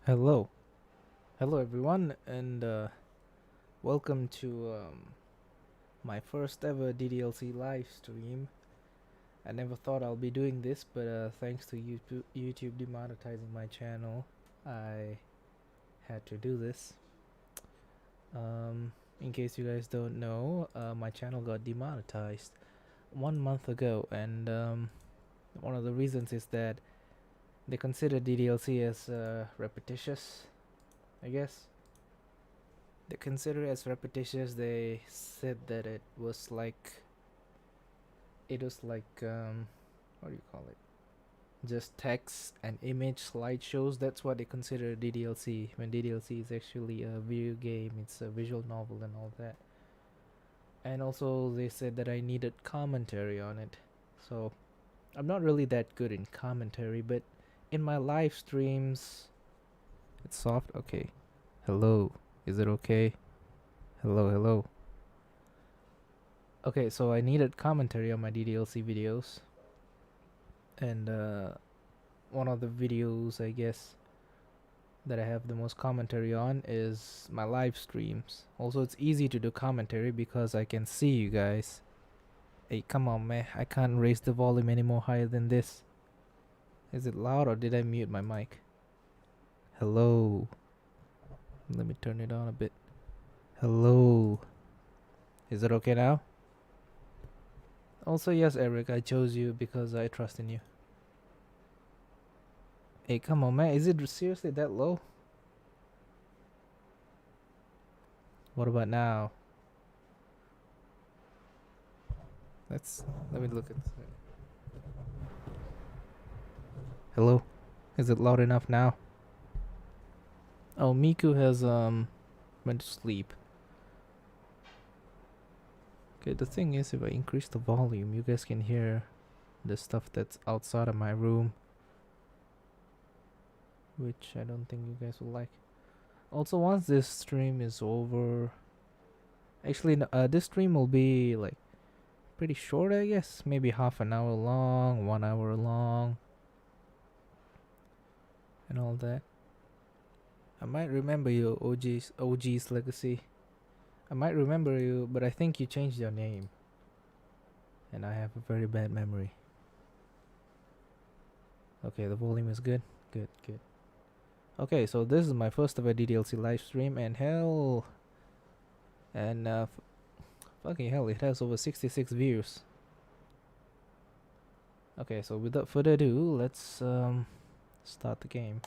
Hello, hello everyone, and welcome to my first ever DDLC live stream. I never thought I'll be doing this, but thanks to YouTube demonetizing my channel, I had to do this. In case you guys don't know, my channel got demonetized 1 month ago, and one of the reasons is that they consider DDLC as repetitious, I guess. They consider it as repetitious. They said that it was like what do you call it, just text and image slideshows. That's what they consider DDLC, when DDLC is actually a video game. It's a visual novel and all that. And also they said that I needed commentary on it, so I'm not really that good in commentary, but in my live streams it's soft. Okay, hello, is it okay? Hello. Okay, so I needed commentary on my DDLC videos, and one of the videos, I guess, that I have the most commentary on is my live streams. Also, it's easy to do commentary because I can see you guys. Hey, come on, man, I can't raise the volume any more higher than this. Is it loud, or did I mute my mic? Hello, let me turn it on a bit. Hello, is it okay now? Also, yes, Eric, I chose you because I trust in you. Hey, come on, man. Is it seriously that low? What about now? Let me look at this. Hello? Is it loud enough now? Oh, Miku has went to sleep. Okay, the thing is, if I increase the volume, you guys can hear the stuff that's outside of my room, which I don't think you guys will like. Also, once this stream is over, actually, this stream will be like pretty short, I guess. Maybe half an hour long, 1 hour long, and all that. I might remember you, OG's Legacy. I might remember you, but I think you changed your name, and I have a very bad memory. Okay, the volume is good. Good. Okay, so this is my first ever DDLC live stream, and fucking hell, it has over 66 views. Okay, so without further ado, let's start the game.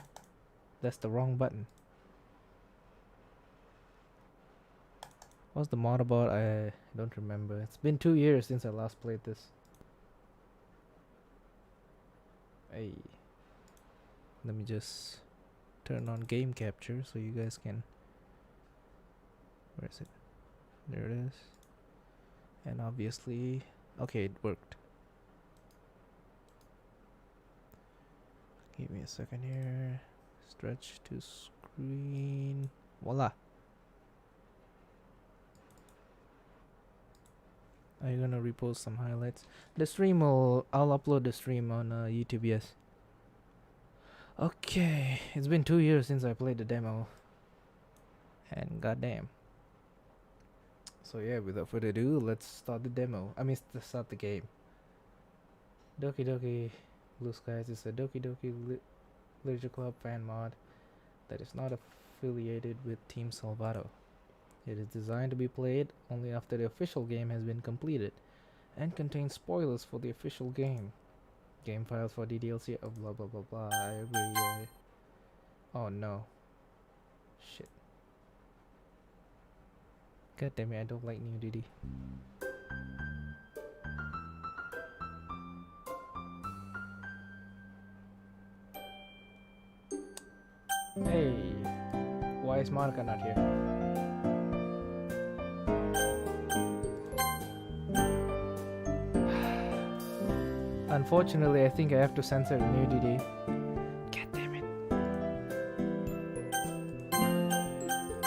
That's the wrong button. What's the mod about? I don't remember. It's been 2 years since I last played this. Hey, let me just turn on game capture so you guys can. Where is it? There it is. And obviously, okay, it worked. Give me a second here. Stretch to screen. Voila. Are you gonna repost some highlights? I'll upload the stream on YouTube, yes. Okay, it's been 2 years since I played the demo, and goddamn. So yeah, without further ado, let's start the demo. Let's start the game. Doki Doki Blue Skies is a Doki Doki Literature Club fan mod that is not affiliated with Team Salvato. It is designed to be played only after the official game has been completed, and contains spoilers for the official game. Game files for DDLC, blah blah blah blah. I agree. Oh no. Shit. God damn it, I don't like new DD. Hey, why is Monica not here? Unfortunately, I think I have to censor nudity. God damn it.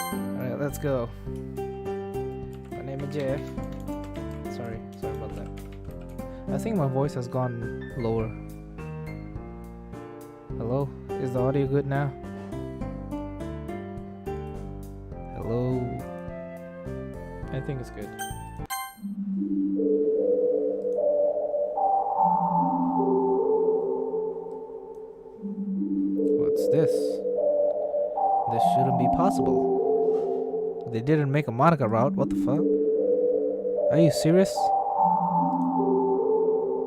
Alright, let's go. My name is Jeff. Sorry about that. I think my voice has gone lower. Hello? Is the audio good now? Hello. I think it's good. What's this? This shouldn't be possible. They didn't make a Monica route. What the fuck? Are you serious?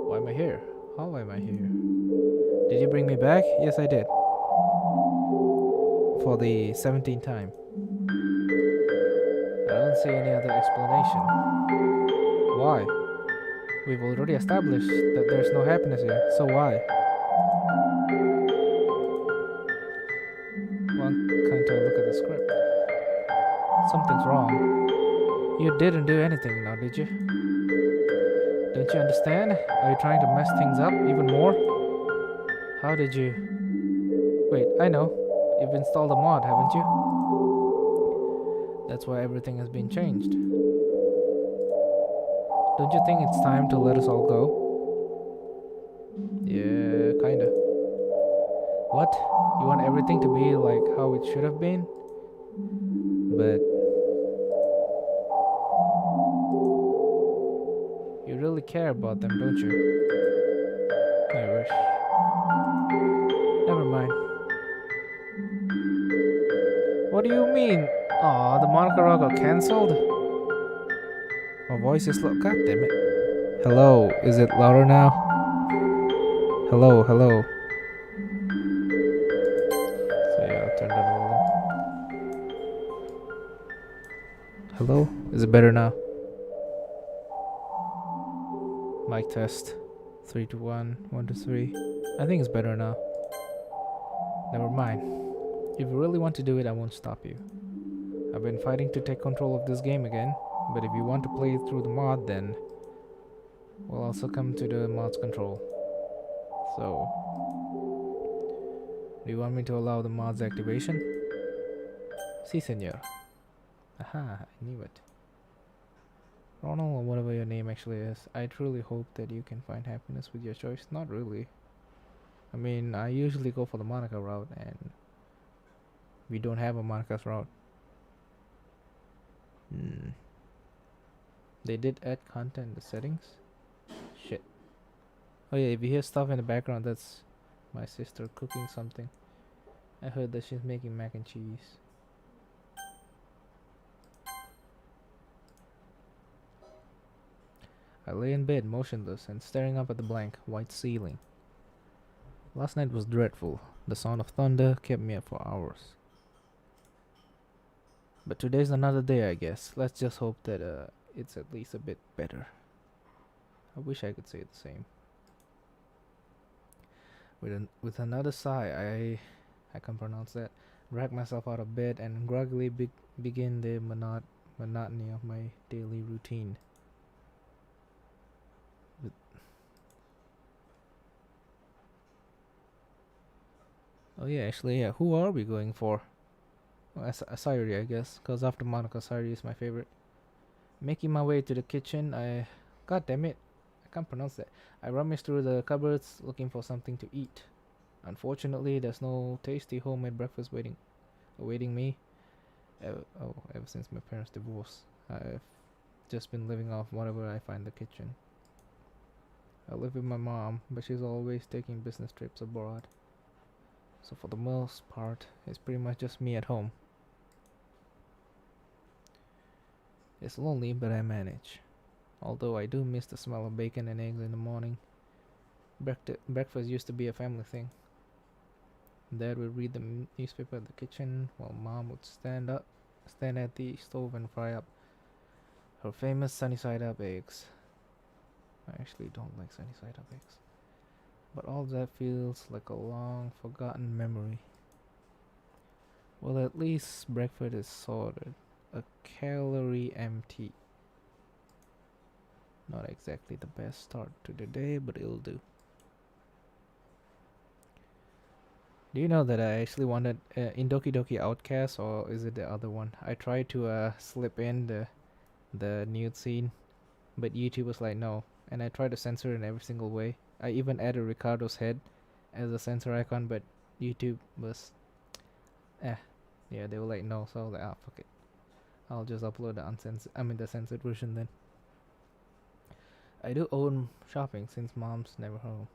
Why am I here? How am I here? Did you bring me back? Yes, I did. For the 17th time. I don't see any other explanation. Why? We've already established that there's no happiness here, so why? One can't I look at the script? Something's wrong. You didn't do anything now, did you? Don't you understand? Are you trying to mess things up even more? How did you... Wait, I know. You've installed a mod, haven't you? That's why everything has been changed. Don't you think it's time to let us all go? Yeah, kinda. What? You want everything to be like how it should have been? But... you really care about them, don't you? I wish. Never mind. What do you mean? Aw, the Monica Rock got cancelled? My voice is low. God damn it. Hello, is it louder now? Hello, hello. So yeah, I'll turn down the volume. Hello? Is it better now? Mic test. 3 to 1, 1 to 3. I think it's better now. Never mind. If you really want to do it, I won't stop you. I've been fighting to take control of this game again, but if you want to play it through the mod, then we'll also come to the mod's control. So, do you want me to allow the mod's activation? Si, senor. Aha, I knew it. Ronald, or whatever your name actually is, I truly hope that you can find happiness with your choice. Not really. I mean, I usually go for the Monica route, and we don't have a Monica's route. They did add content in the settings. Shit. Oh yeah, if you hear stuff in the background, that's my sister cooking something. I heard that she's making mac and cheese. I lay in bed motionless and staring up at the blank white ceiling. Last night was dreadful. The sound of thunder kept me up for hours. But today's another day, I guess. Let's just hope that it's at least a bit better. I wish I could say the same. With another sigh, I can't pronounce that. Drag myself out of bed and groggily begin the monotony of my daily routine. Oh yeah, actually, yeah. Who are we going for? Well, Sayori, I guess, because after Monica, Sayori is my favorite. Making my way to the kitchen, God damn it, I can't pronounce that. I rummaged through the cupboards looking for something to eat. Unfortunately, there's no tasty homemade breakfast awaiting me. Ever since my parents' divorce, I've just been living off whatever I find in the kitchen. I live with my mom, but she's always taking business trips abroad. So for the most part, it's pretty much just me at home. It's lonely, but I manage. Although I do miss the smell of bacon and eggs in the morning. Breakfast used to be a family thing. Dad would read the newspaper at the kitchen, while Mom would stand at the stove and fry up her famous sunny side up eggs. I actually don't like sunny side up eggs. But all that feels like a long forgotten memory. Well, at least breakfast is sorted. A calorie empty. Not exactly the best start to the day, but it'll do. Do you know that I actually wanted in Doki Doki Outcast, or is it the other one? I tried to slip in the nude scene, but YouTube was like no, and I tried to censor it in every single way. I even added Ricardo's head as a censor icon, but YouTube was yeah, they were like no, so I was like fuck it. I'll just upload the the censored version then. I do own shopping since mom's never home.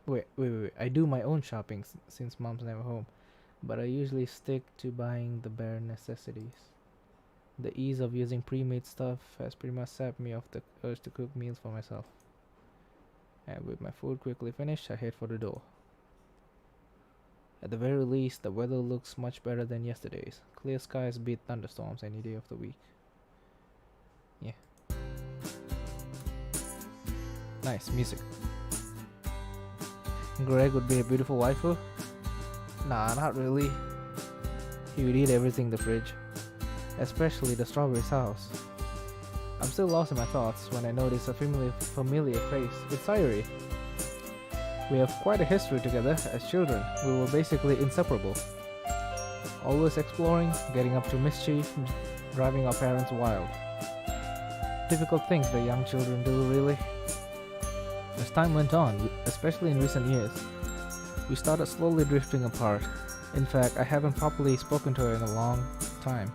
Wait. I do my own shopping since mom's never home, but I usually stick to buying the bare necessities. The ease of using pre-made stuff has pretty much sapped me of the urge to cook meals for myself. And with my food quickly finished, I head for the door. At the very least, the weather looks much better than yesterday's. Clear skies beat thunderstorms any day of the week. Yeah. Nice music. Greg would be a beautiful waifu? Nah, not really. He would eat everything in the fridge, especially the strawberry sauce. I'm still lost in my thoughts when I notice a familiar face. It's Sayori. We have quite a history together. As children, we were basically inseparable. Always exploring, getting up to mischief, driving our parents wild. Typical things that young children do, really. As time went on, especially in recent years, we started slowly drifting apart. In fact, I haven't properly spoken to her in a long time.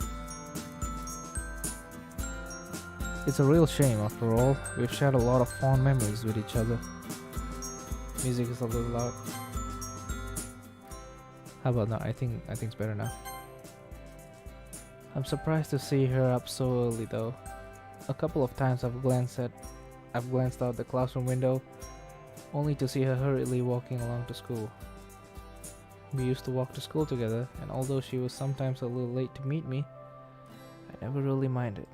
It's a real shame, after all. We've shared a lot of fond memories with each other. Music is a little loud. How about now? I think it's better now. I'm surprised to see her up so early though. A couple of times I've glanced out the classroom window, only to see her hurriedly walking along to school. We used to walk to school together, and although she was sometimes a little late to meet me, I never really minded.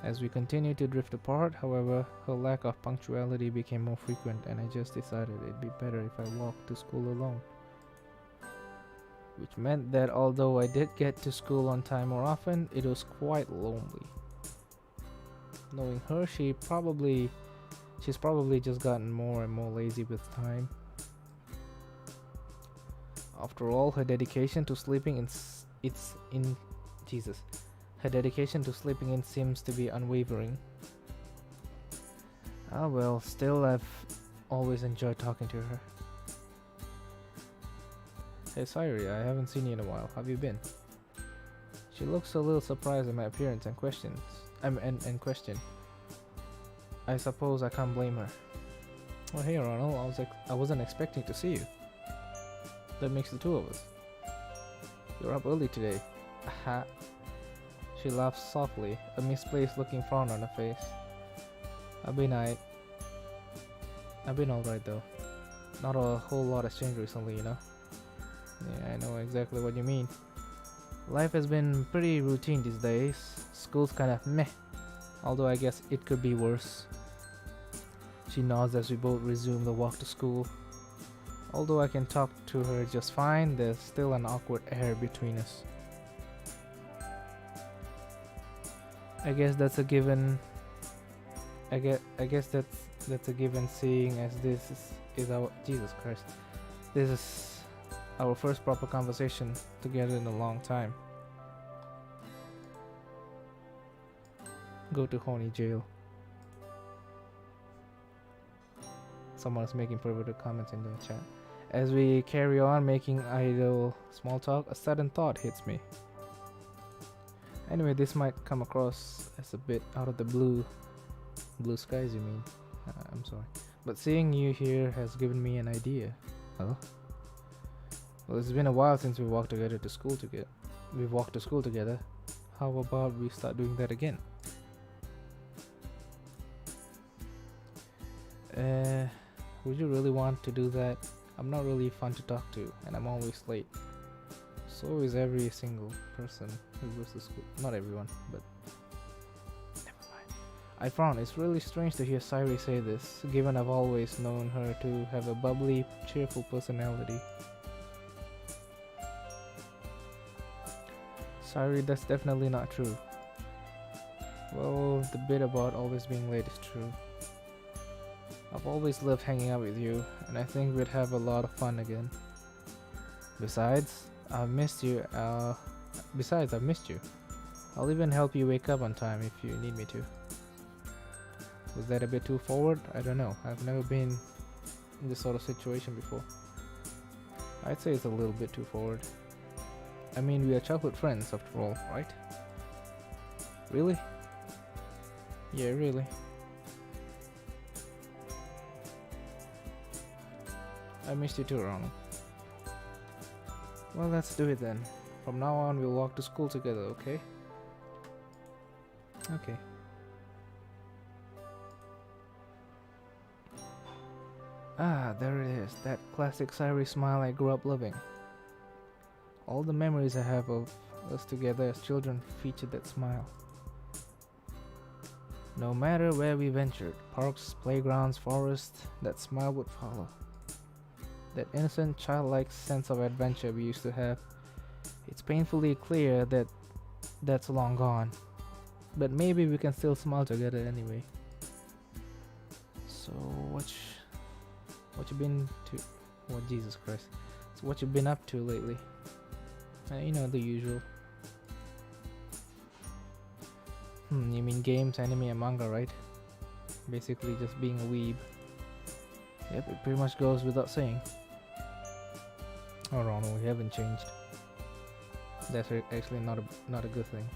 As we continued to drift apart, however, her lack of punctuality became more frequent, and I just decided it'd be better if I walked to school alone. Which meant that although I did get to school on time more often, it was quite lonely. Knowing her, she's probably just gotten more and more lazy with time. After all, her dedication to sleeping in seems to be unwavering. Ah well, still I've always enjoyed talking to her. Hey Sayori, I haven't seen you in a while. How have you been? She looks a little surprised at my appearance and question. I suppose I can't blame her. Oh hey Ronald, I wasn't expecting to see you. That makes the two of us. You're up early today. Aha. She laughs softly, a misplaced looking frown on her face. I've been alright though. Not a whole lot has changed recently, you know? Yeah, I know exactly what you mean. Life has been pretty routine these days. School's kinda meh, although I guess it could be worse. She nods as we both resume the walk to school. Although I can talk to her just fine, there's still an awkward air between us. I guess that's a given. I guess that's a given, seeing as this is our Jesus Christ. This is our first proper conversation together in a long time. Go to horny jail. Someone's making perverted comments in the chat. As we carry on making idle small talk, a sudden thought hits me. Anyway, this might come across as a bit out of the blue skies, you mean? I'm sorry. But seeing you here has given me an idea. Hello? Well, it's been a while since we walked to school together. How about we start doing that again? Would you really want to do that? I'm not really fun to talk to, and I'm always late. So is every single person who goes to school. Not everyone, but never mind. I frown. It's really strange to hear Sayori say this, given I've always known her to have a bubbly, cheerful personality. Sayori, that's definitely not true. Well, the bit about always being late is true. I've always loved hanging out with you, and I think we'd have a lot of fun again. Besides, I've missed you. I'll even help you wake up on time if you need me to. Was that a bit too forward? I don't know. I've never been in this sort of situation before. I'd say it's a little bit too forward. I mean, we are childhood friends after all, right? Really? Yeah, really. I missed you too, Ronald. Well, let's do it then. From now on, we'll walk to school together, okay? Okay. Ah, there it is. That classic Sayori smile I grew up loving. All the memories I have of us together as children featured that smile. No matter where we ventured, parks, playgrounds, forests, that smile would follow. That innocent, childlike sense of adventure we used to have. It's painfully clear that that's long gone. But maybe we can still smile together anyway. So what you been to? Oh, Jesus Christ. So what you been up to lately? You know, the usual. You mean games, anime, and manga, right? Basically just being a weeb. Yep, it pretty much goes without saying. Oh no, we haven't changed. That's actually not a good thing.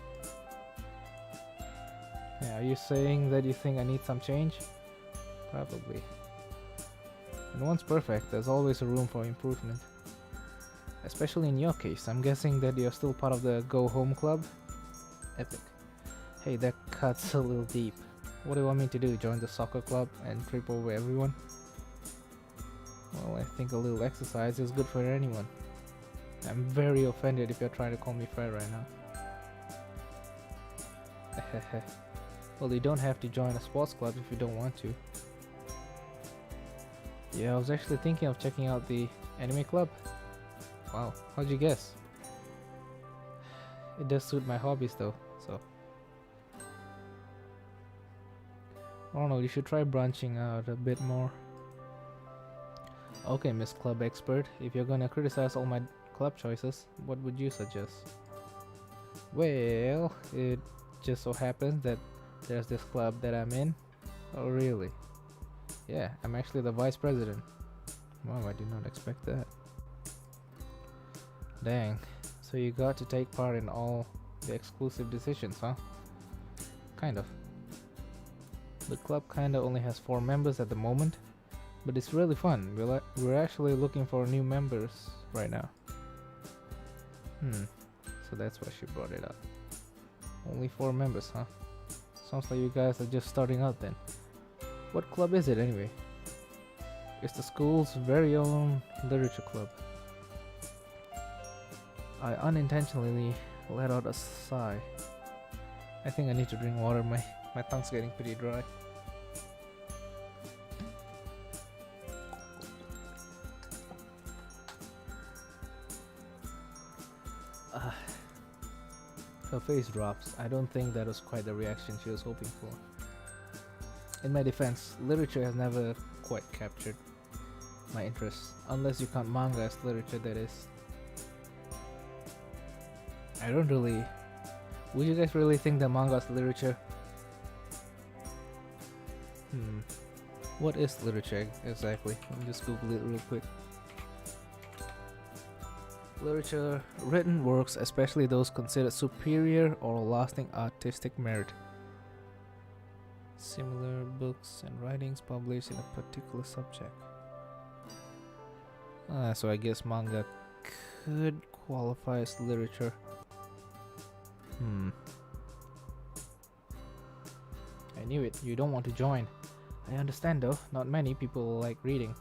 Yeah, are you saying that you think I need some change? Probably. And one's perfect, there's always a room for improvement. Especially in your case, I'm guessing that you're still part of the Go Home Club? Epic. Hey, that cuts a little deep. What do you want me to do? Join the soccer club and trip over everyone? Well, I think a little exercise is good for anyone. I'm very offended if you're trying to call me fat right now. Well, you don't have to join a sports club if you don't want to. Yeah, I was actually thinking of checking out the anime club. Wow, how'd you guess? It does suit my hobbies though, so. I don't know, you should try branching out a bit more. Okay, Miss Club Expert, if you're gonna criticize all my club choices, what would you suggest? Well, it just so happens that there's this club that I'm in. Oh really? Yeah, I'm actually the vice president. Wow, I did not expect that. Dang, so you got to take part in all the exclusive decisions, huh? Kind of. The club kinda only has 4 members at the moment, but it's really fun. We're actually looking for new members right now. So that's why she brought it up. Only 4 members, huh? Sounds like you guys are just starting out then. What club is it anyway? It's the school's very own literature club. I unintentionally let out a sigh. I think I need to drink water. My tongue's getting pretty dry. Her face drops. I don't think that was quite the reaction she was hoping for. In my defense, literature has never quite captured my interest, unless you count manga as literature, that is. I don't really... Would you guys really think that manga is literature? What is literature exactly? Let me just Google it real quick. Literature, written works, especially those considered superior or lasting artistic merit. Similar books and writings published in a particular subject. So I guess manga could qualify as literature. I knew it. You don't want to join. I understand though. Not many people like reading.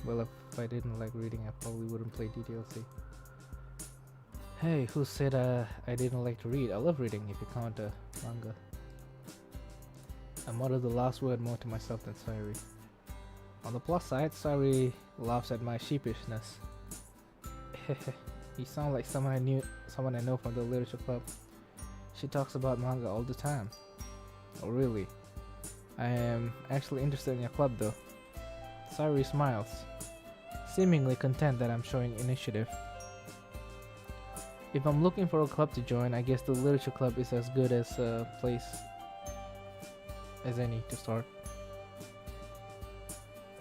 Well, if I didn't like reading, I probably wouldn't play DDLC. Hey, who said I didn't like to read? I love reading if you count manga. I muttered the last word more to myself than Sayori. On the plus side, Sayori laughs at my sheepishness. You sound like someone I know from the literature club. She talks about manga all the time. Oh really? I am actually interested in your club though. Sayori smiles, seemingly content that I'm showing initiative. If I'm looking for a club to join, I guess the literature club is as good as a place as any to start.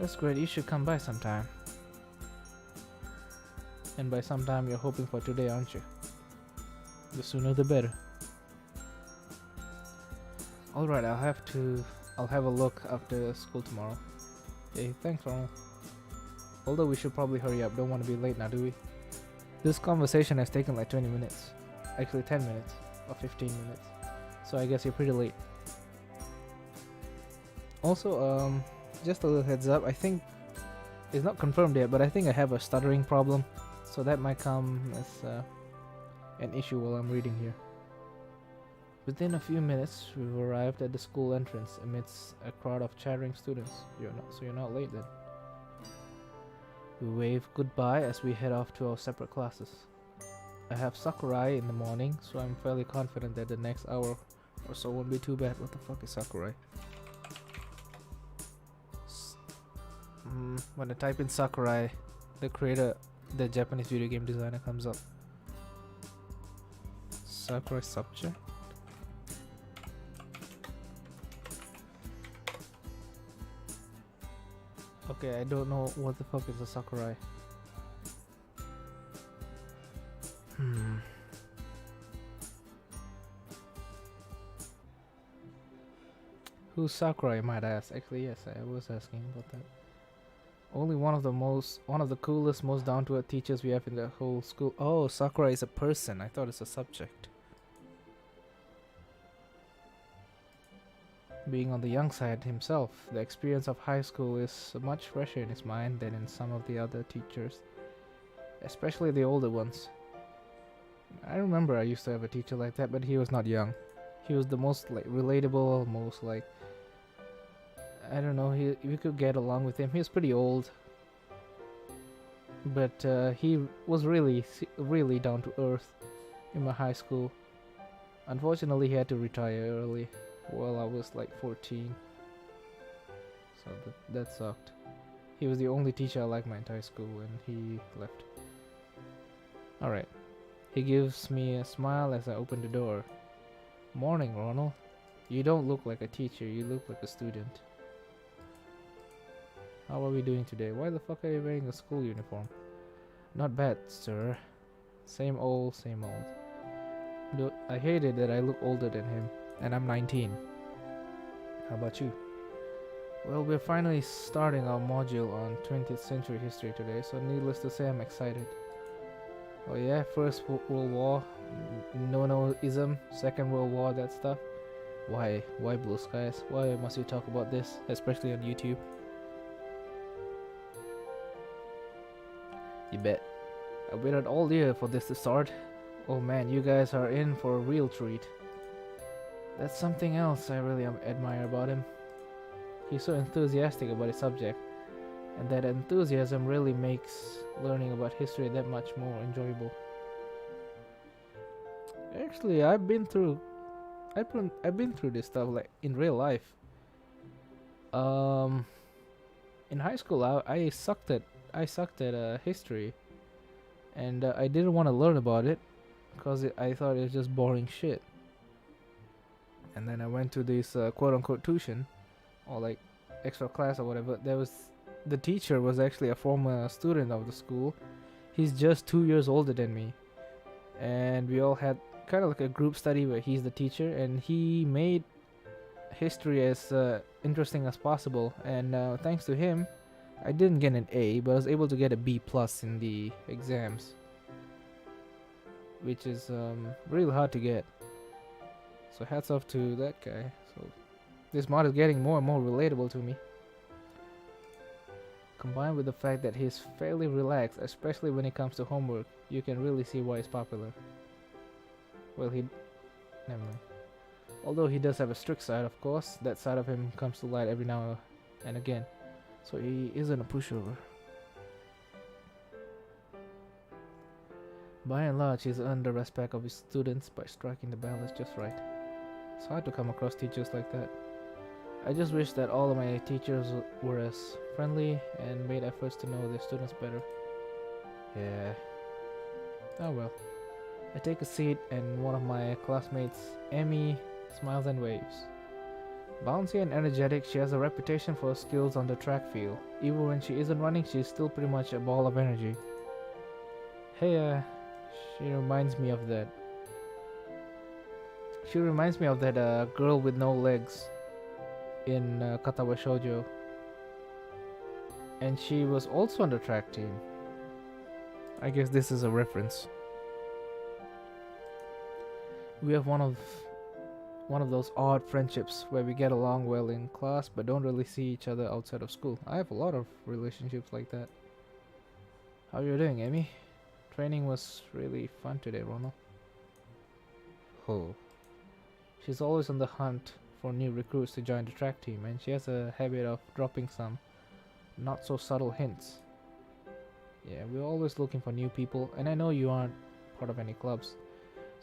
That's great, you should come by sometime. And by sometime you're hoping for today, aren't you? The sooner the better. Alright, I'll have a look after school tomorrow. Hey, thanks Ronald. Although we should probably hurry up, don't want to be late now, do we? This conversation has taken like 20 minutes. Actually 10 minutes. Or 15 minutes. So I guess you're pretty late. Also, just a little heads up, I think it's not confirmed yet, but I think I have a stuttering problem. So that might come as an issue while I'm reading here. Within a few minutes, we've arrived at the school entrance amidst a crowd of chattering students. You're not late then. We wave goodbye as we head off to our separate classes. I have Sakurai in the morning, so I'm fairly confident that the next hour or so won't be too bad. What the fuck is Sakurai? When I type in Sakurai, the creator, the Japanese video game designer, comes up. Sakurai subject? Okay, I don't know what the fuck is a Sakurai. Who's Sakurai, I might ask. Actually, yes, I was asking about that. Only one of the coolest, most down-to-earth teachers we have in the whole school. Oh, Sakurai is a person. I thought it's a subject. Being on the young side himself, the experience of high school is much fresher in his mind than in some of the other teachers, especially the older ones. I remember I used to have a teacher like that, but he was not young. He was the most like relatable, most like, I don't know, we could get along with him. He was pretty old, but he was really down to earth in my high school. Unfortunately, he had to retire early while I was like 14, so that sucked. He was the only teacher I liked my entire school, and he left. Alright, he gives me a smile as I open the door. Morning, Ronald. You don't look like a teacher, you look like a student. How are we doing today? Why the fuck are you wearing a school uniform? Not bad, sir. Same old, same old. I hated that I look older than him, and I'm 19. How about you? Well, we're finally starting our module on 20th century history today, so needless to say, I'm excited. Oh yeah, First World War, no-noism, Second World War, that stuff. Why Blue Skies? Why must you talk about this, especially on YouTube? You bet. I waited all year for this to start. Oh man, you guys are in for a real treat. That's something else I really admire about him. He's so enthusiastic about his subject, and that enthusiasm really makes learning about history that much more enjoyable. Actually, I've been through this stuff like in real life. In high school, I sucked at history, and I didn't want to learn about it because I thought it was just boring shit. And then I went to this quote-unquote tuition, or like extra class or whatever. The teacher was actually a former student of the school. He's just 2 years older than me, and we all had kind of like a group study where he's the teacher, and he made history as interesting as possible. And thanks to him, I didn't get an A, but I was able to get a B+ in the exams, which is really hard to get. So hats off to that guy. So this mod is getting more and more relatable to me. Combined with the fact that he's fairly relaxed, especially when it comes to homework, you can really see why he's popular. Well, never mind. Although he does have a strict side, of course, that side of him comes to light every now and again. So he isn't a pushover. By and large, he's earned the respect of his students by striking the balance just right. It's hard to come across teachers like that. I just wish that all of my teachers were as friendly and made efforts to know their students better. Yeah. Oh well. I take a seat and one of my classmates, Emmy, smiles and waves. Bouncy and energetic, she has a reputation for her skills on the track field. Even when she isn't running, she's still pretty much a ball of energy. Hey, she reminds me of that. She reminds me of that girl with no legs in Katawa Shoujo. And she was also on the track team. I guess this is a reference. We have one of those odd friendships where we get along well in class but don't really see each other outside of school. I have a lot of relationships like that. How you doing, Amy? Training was really fun today, Ronald. Oh. She's always on the hunt for new recruits to join the track team, and she has a habit of dropping some not so subtle hints. Yeah, we're always looking for new people, and I know you aren't part of any clubs,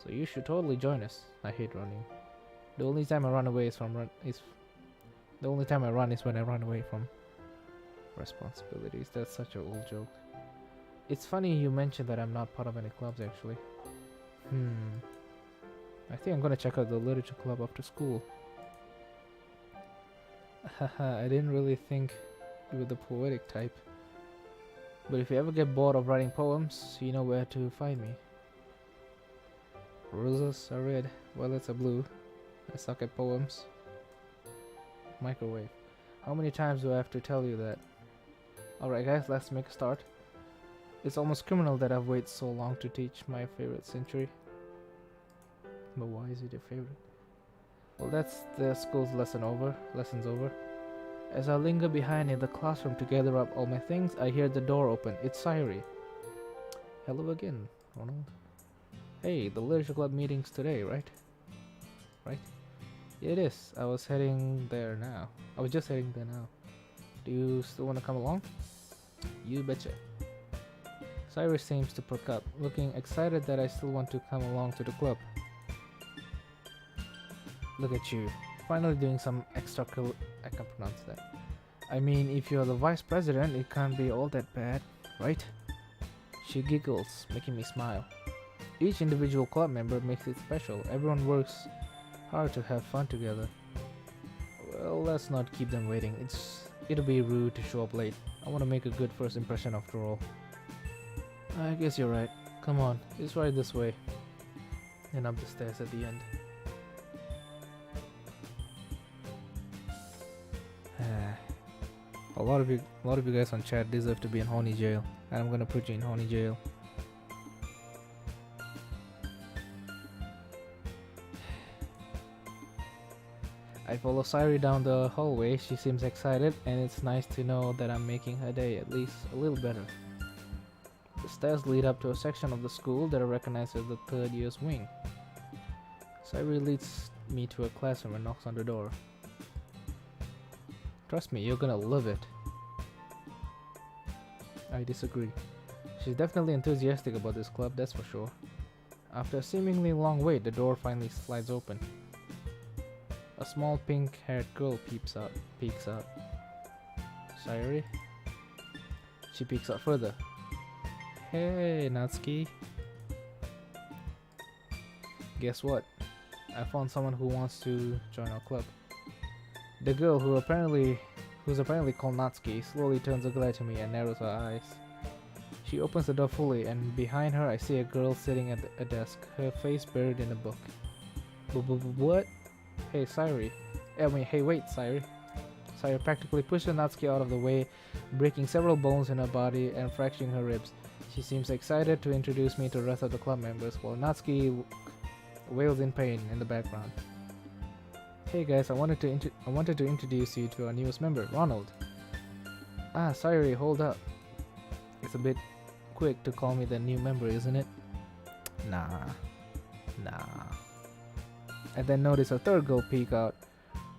so you should totally join us. I hate running. The only time I run away is when I run away from responsibilities. That's such an old joke. It's funny you mentioned that I'm not part of any clubs actually. I think I'm gonna check out the literature club after school. Haha, I didn't really think you were the poetic type. But if you ever get bored of writing poems, you know where to find me. Roses are red, violets are blue. I suck at poems. Microwave. How many times do I have to tell you that? Alright guys, let's make a start. It's almost criminal that I've waited so long to teach my favorite century. But why is it your favorite? Well, that's the school's lesson's over. As I linger behind in the classroom to gather up all my things, I hear the door open. It's Sayori. Hello again, Ronald. Hey, the literature club meeting's today, right? Right? Yeah, it is. I was just heading there now. Do you still want to come along? You betcha. Sayori seems to perk up, looking excited that I still want to come along to the club. Look at you, finally doing some extracurricular. I can't pronounce that. I mean, if you're the vice president, it can't be all that bad, right? She giggles, making me smile. Each individual club member makes it special. Everyone works hard to have fun together. Well, let's not keep them waiting. It'll be rude to show up late. I want to make a good first impression after all. I guess you're right. Come on, it's right this way. And up the stairs at the end. A lot of you guys on chat deserve to be in Honey jail, and I'm gonna put you in Honey jail. I follow Sayori down the hallway. She seems excited, and it's nice to know that I'm making her day at least a little better. The stairs lead up to a section of the school that I recognize as the third year's wing. Sayori leads me to a classroom and knocks on the door. Trust me, you're gonna love it. I disagree. She's definitely enthusiastic about this club, that's for sure. After a seemingly long wait, the door finally slides open. A small pink-haired girl peeks out. Sayori? She peeks out further. Hey, Natsuki. Guess what? I found someone who wants to join our club. The girl, who's apparently called Natsuki, slowly turns a glare to me and narrows her eyes. She opens the door fully, and behind her I see a girl sitting at a desk, her face buried in a book. What? Hey, Sayori. Hey, wait, Sayori. Sayori practically pushes Natsuki out of the way, breaking several bones in her body and fracturing her ribs. She seems excited to introduce me to the rest of the club members, while Natsuki wails in pain in the background. Hey guys, I wanted to introduce you to our newest member, Ronald. Ah, Sayori, hold up. It's a bit quick to call me the new member, isn't it? Nah. I then notice a third girl peek out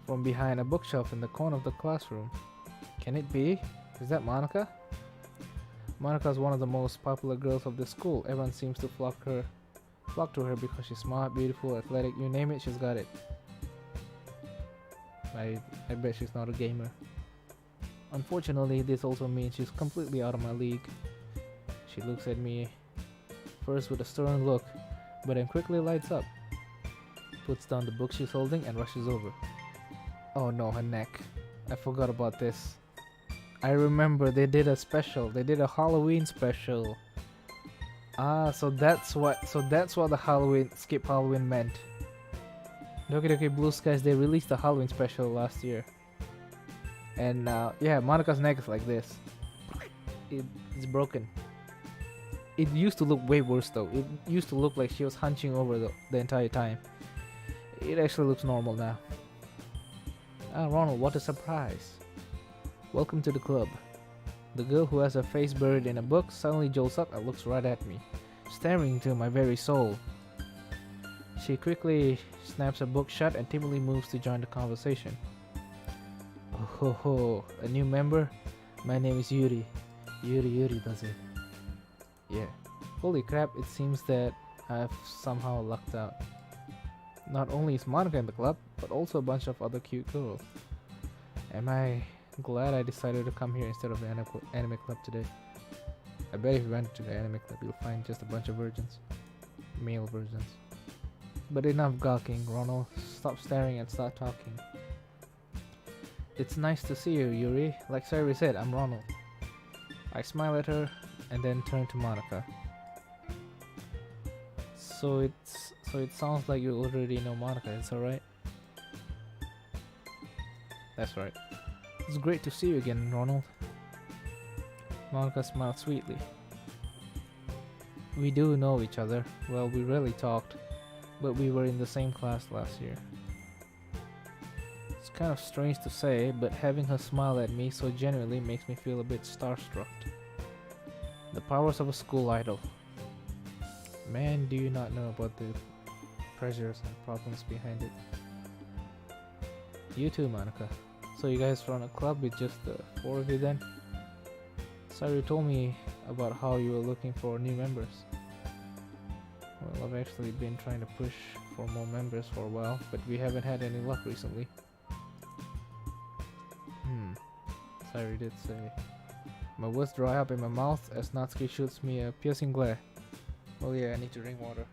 from behind a bookshelf in the corner of the classroom. Can it be? Is that Monica? Monica is one of the most popular girls of the school. Everyone seems to flock to her because she's smart, beautiful, athletic, you name it, she's got it. I bet she's not a gamer. Unfortunately, this also means she's completely out of my league. She looks at me first with a stern look, but then quickly lights up, puts down the book she's holding and rushes over. Oh no, her neck. I forgot about this. I remember they did a special. They did a Halloween special. Ah, so that's what the Skip Halloween meant. Doki Doki Blue Skies, they released the Halloween special last year. And yeah, Monika's neck is like this. It's broken. It used to look way worse though. It used to look like she was hunching over the entire time. It actually looks normal now. Ah, Ronald, what a surprise. Welcome to the club. The girl who has her face buried in a book suddenly jolts up and looks right at me, staring into my very soul. She quickly snaps her book shut and timidly moves to join the conversation. Oh ho ho, a new member? My name is Yuri. Yuri does it. Yeah. Holy crap, it seems that I've somehow lucked out. Not only is Monika in the club, but also a bunch of other cute girls. Am I glad I decided to come here instead of the anime club today? I bet if you went to the anime club, you'll find just a bunch of virgins. Male virgins. But enough gawking, Ronald. Stop staring and start talking. It's nice to see you, Yuri. Like Sayori said, I'm Ronald. I smile at her and then turn to Monika. So it sounds like you already know Monika, is that right? That's right. It's great to see you again, Ronald. Monika smiled sweetly. We do know each other. Well, we rarely talked, but we were in the same class last year. It's kind of strange to say, but having her smile at me so genuinely makes me feel a bit starstruck. The powers of a school idol. Man, do you not know about the pressures and problems behind it. You too, Monika. So you guys run a club with just the 4 of you then? Sayori told me about how you were looking for new members. Well, I've actually been trying to push for more members for a while, but we haven't had any luck recently. Sayori did say. My words dry up in my mouth as Natsuki shoots me a piercing glare. Oh yeah, I need to drink water.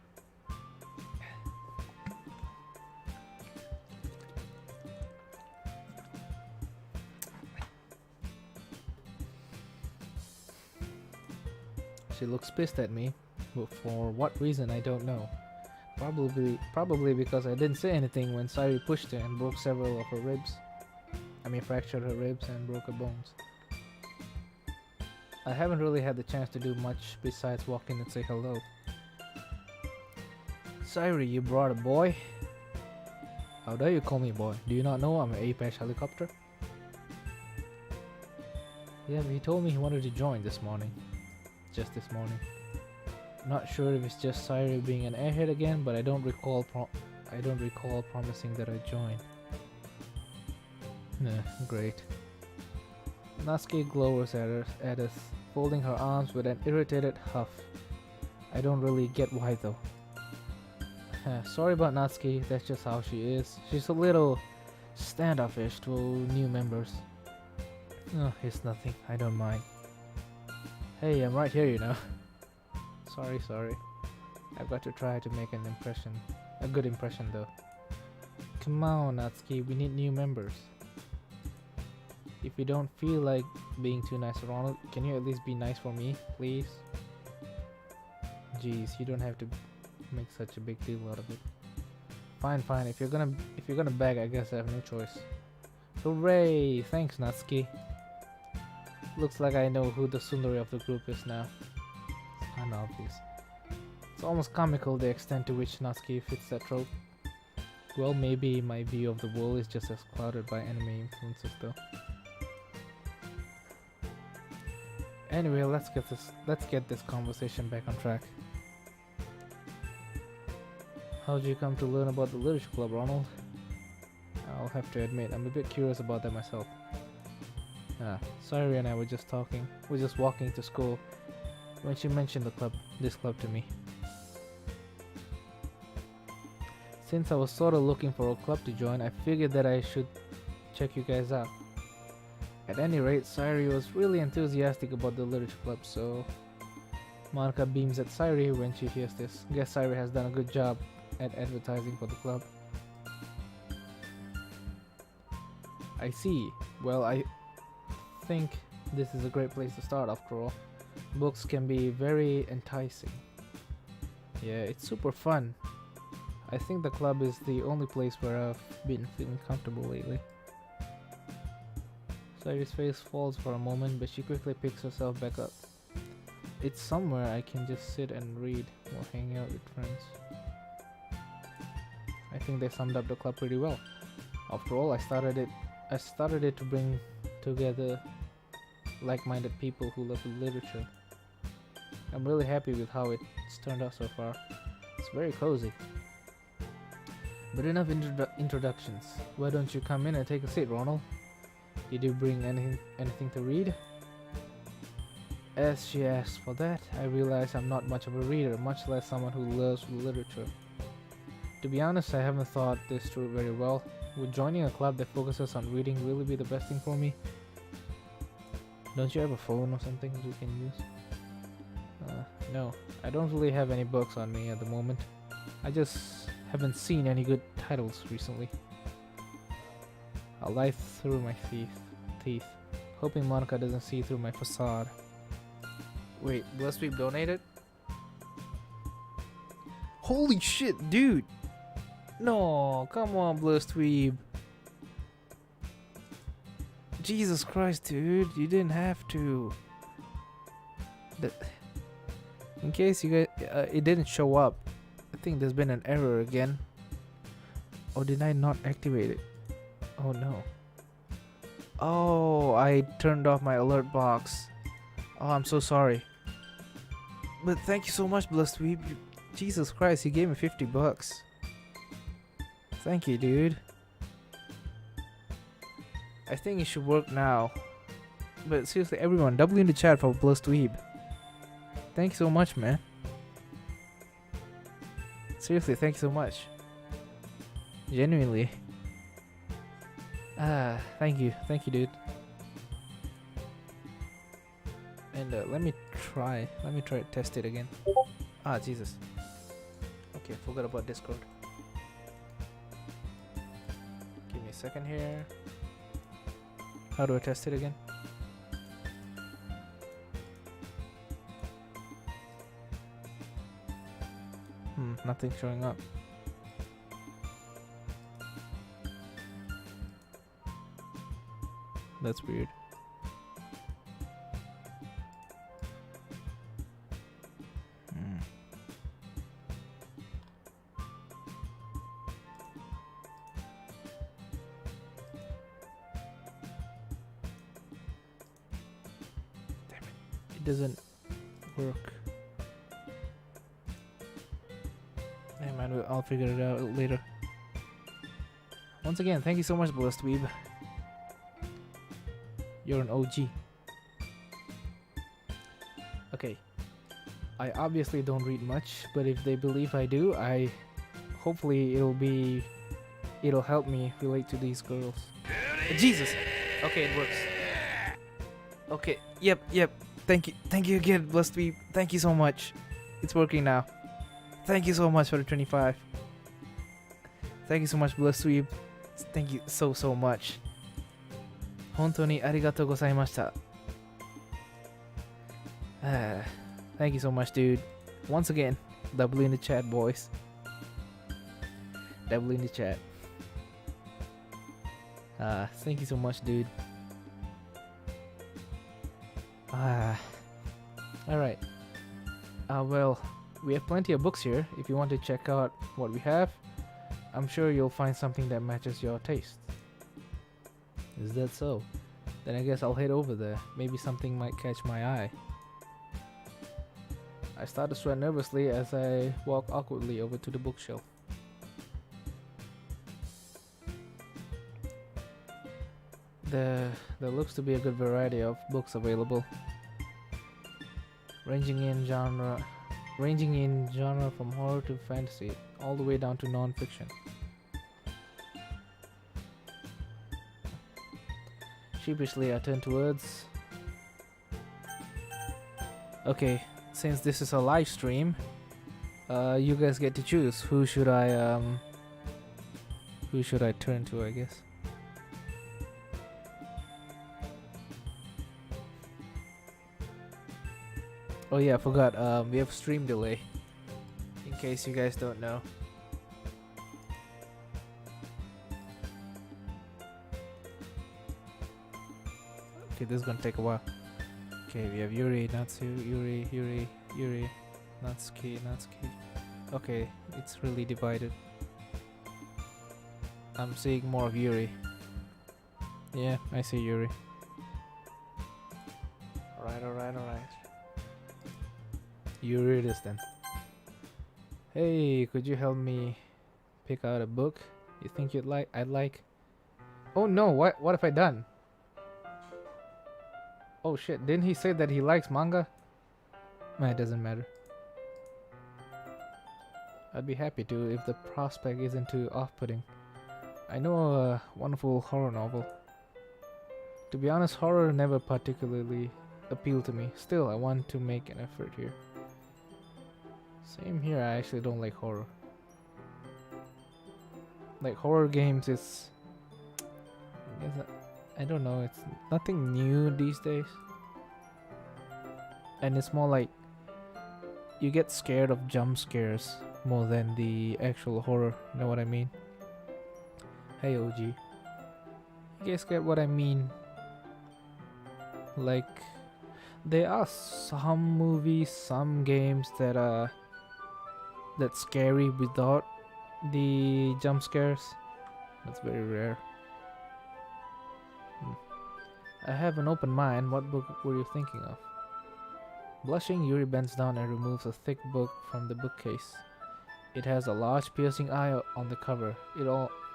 She looks pissed at me, but for what reason I don't know. Probably because I didn't say anything when Sayori pushed her and broke several of her ribs. Fractured her ribs and broke her bones. I haven't really had the chance to do much besides walk in and say hello. Sayori, you brought a boy? How dare you call me boy? Do you not know I'm an Apache helicopter? Yeah, but he told me he wanted to join this morning. Just this morning. Not sure if it's just Sayori being an airhead again, but I don't recall promising that I join. Great. Natsuki glowers at us, folding her arms with an irritated huff. I don't really get why though. Sorry about Natsuki, that's just how she is. She's a little standoffish to new members. Oh, it's nothing, I don't mind. Hey, I'm right here, you know. Sorry. I've got to try to make a good impression though. Come on, Natsuki, we need new members. If you don't feel like being too nice to Ronald, can you at least be nice for me, please? Jeez, you don't have to make such a big deal out of it. Fine. If you're gonna beg, I guess I have no choice. Hooray! Thanks, Natsuki. Looks like I know who the Sundari of the group is now. It's kinda obvious. It's almost comical the extent to which Natsuki fits that trope. Well, maybe my view of the world is just as clouded by anime influences though. Anyway, let's get this conversation back on track. How'd you come to learn about the literature club, Ronald? I'll have to admit, I'm a bit curious about that myself. Sayori and I were just walking to school when she mentioned this club to me. Since I was sorta looking for a club to join, I figured that I should check you guys out. At any rate, Sayori was really enthusiastic about the literature club, so Monika beams at Sayori when she hears this. Guess Sayori has done a good job at advertising for the club. I see. Well, I think this is a great place to start after all. Books can be very enticing. Yeah, it's super fun. I think the club is the only place where I've been feeling comfortable lately. Sayori's face falls for a moment, but she quickly picks herself back up. It's somewhere I can just sit and read while hanging out with friends. I think they summed up the club pretty well. After all, I started it to bring together like-minded people who love literature. I'm really happy with how it's turned out so far. It's very cozy. But enough introductions. Why don't you come in and take a seat, Ronald? Did you bring anything to read? As she asked for that, I realized I'm not much of a reader, much less someone who loves literature. To be honest, I haven't thought this through very well. Would joining a club that focuses on reading really be the best thing for me? Don't you have a phone or something you can use? No, I don't really have any books on me at the moment. I just haven't seen any good titles recently. I'll lie through my teeth, hoping Monica doesn't see through my facade. Wait, BlueSkies donated? Holy shit, dude! No, come on, BlueSkies. Jesus Christ, dude, you didn't have to. In case you guys, it didn't show up. I think there's been an error again. Or did I not activate it? Oh no. Oh, I turned off my alert box. Oh, I'm so sorry. But thank you so much, BlueSkies. Jesus Christ, you gave me $50. Thank you, dude. I think it should work now. But seriously, everyone, W in the chat for BlueSkies. Thank you so much, man. Seriously, thank you so much. Genuinely. Thank you, dude. And let me try to test it again. Ah, Jesus. Okay, forgot about Discord. Give me a second here. How do I test it again? Nothing showing up. That's weird. Damn it. It doesn't work. Hey man, I'll figure it out later. Once again, thank you so much, BlueSkies. You're an OG. Okay. I obviously don't read much, but if they believe I do, hopefully it'll help me relate to these girls. Jesus! Okay, it works. Okay, yep. Thank you again, BlueSkies. Thank you so much. It's working now. Thank you so much for the 25. Thank you so much, BlueSkies. Thank you so much. 本当にありがとうございました。Thank you so much, dude. Once again, W in the chat, boys. W in the chat. Thank you so much, dude. Alright. Well, we have plenty of books here. If you want to check out what we have, I'm sure you'll find something that matches your taste. Is that so? Then I guess I'll head over there. Maybe something might catch my eye. I start to sweat nervously as I walk awkwardly over to the bookshelf. There looks to be a good variety of books available, ranging in genre from horror to fantasy, all the way down to non-fiction. Sheepishly, I turn towards. Okay, since this is a live stream, you guys get to choose who should I turn to, I guess. Oh yeah, I forgot. We have stream delay. In case you guys don't know. Okay, this is gonna take a while. Okay, we have Yuri, Natsu, Yuri, Natsuki. Okay, it's really divided. I'm seeing more of Yuri. Yeah, I see Yuri. Alright. Yuri it is then. Hey, could you help me pick out a book you think I'd like? Oh no, what have I done? Oh shit, didn't he say that he likes manga? Nah, it doesn't matter. I'd be happy to if the prospect isn't too off-putting. I know a wonderful horror novel. To be honest, horror never particularly appealed to me. Still, I want to make an effort here. Same here, I actually don't like horror. Like horror games is... I don't know, it's nothing new these days. And it's more like you get scared of jump scares more than the actual horror, you know what I mean? Hey OG. You guys get what I mean? Like, there are some movies, some games that are that's scary without the jump scares. That's very rare. I have an open mind. What book were you thinking of? Blushing, Yuri bends down and removes a thick book from the bookcase. It has a large piercing eye on the cover. It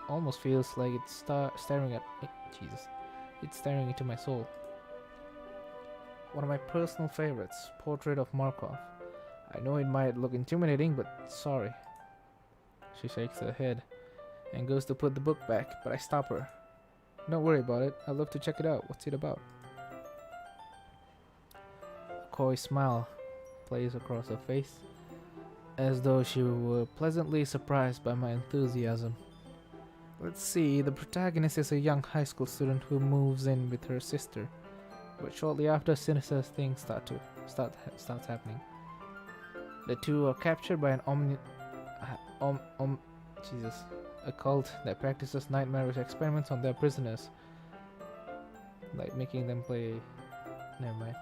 almost feels like it's staring at Jesus. It's staring into my soul. One of my personal favorites, Portrait of Markov. I know it might look intimidating, but sorry. She shakes her head and goes to put the book back, but I stop her. Don't worry about it. I'd love to check it out. What's it about? A coy smile plays across her face, as though she were pleasantly surprised by my enthusiasm. Let's see, the protagonist is a young high school student who moves in with her sister, but shortly after, sinister things starts happening. The two are captured by an a cult that practices nightmarish experiments on their prisoners, like making them play. Never mind.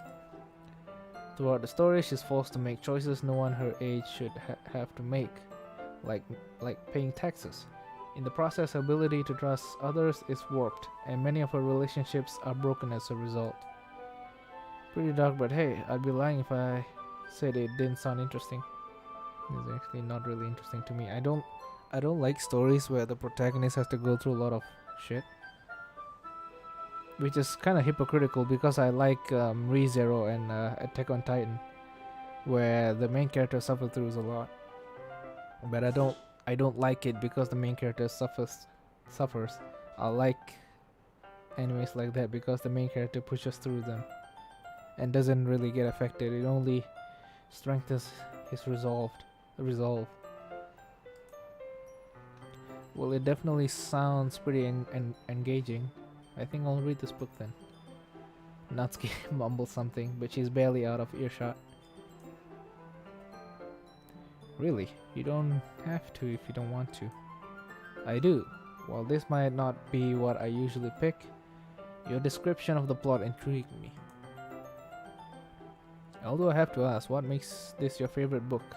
Throughout the story, she's forced to make choices no one her age should have to make, like paying taxes. In the process, her ability to trust others is warped, and many of her relationships are broken as a result. Pretty dark, but hey, I'd be lying if I said it didn't sound interesting. It's actually not really interesting to me. I don't like stories where the protagonist has to go through a lot of shit, which is kind of hypocritical because I like ReZero and Attack on Titan, where the main character suffers through a lot. But I don't like it because the main character suffers. I like animes like that because the main character pushes through them and doesn't really get affected. It only strengthens his resolve. Well, it definitely sounds pretty engaging. I think I'll read this book then. Natsuki mumbles something, but she's barely out of earshot. Really? You don't have to if you don't want to. I do. While this might not be what I usually pick, your description of the plot intrigued me. Although I have to ask, what makes this your favorite book?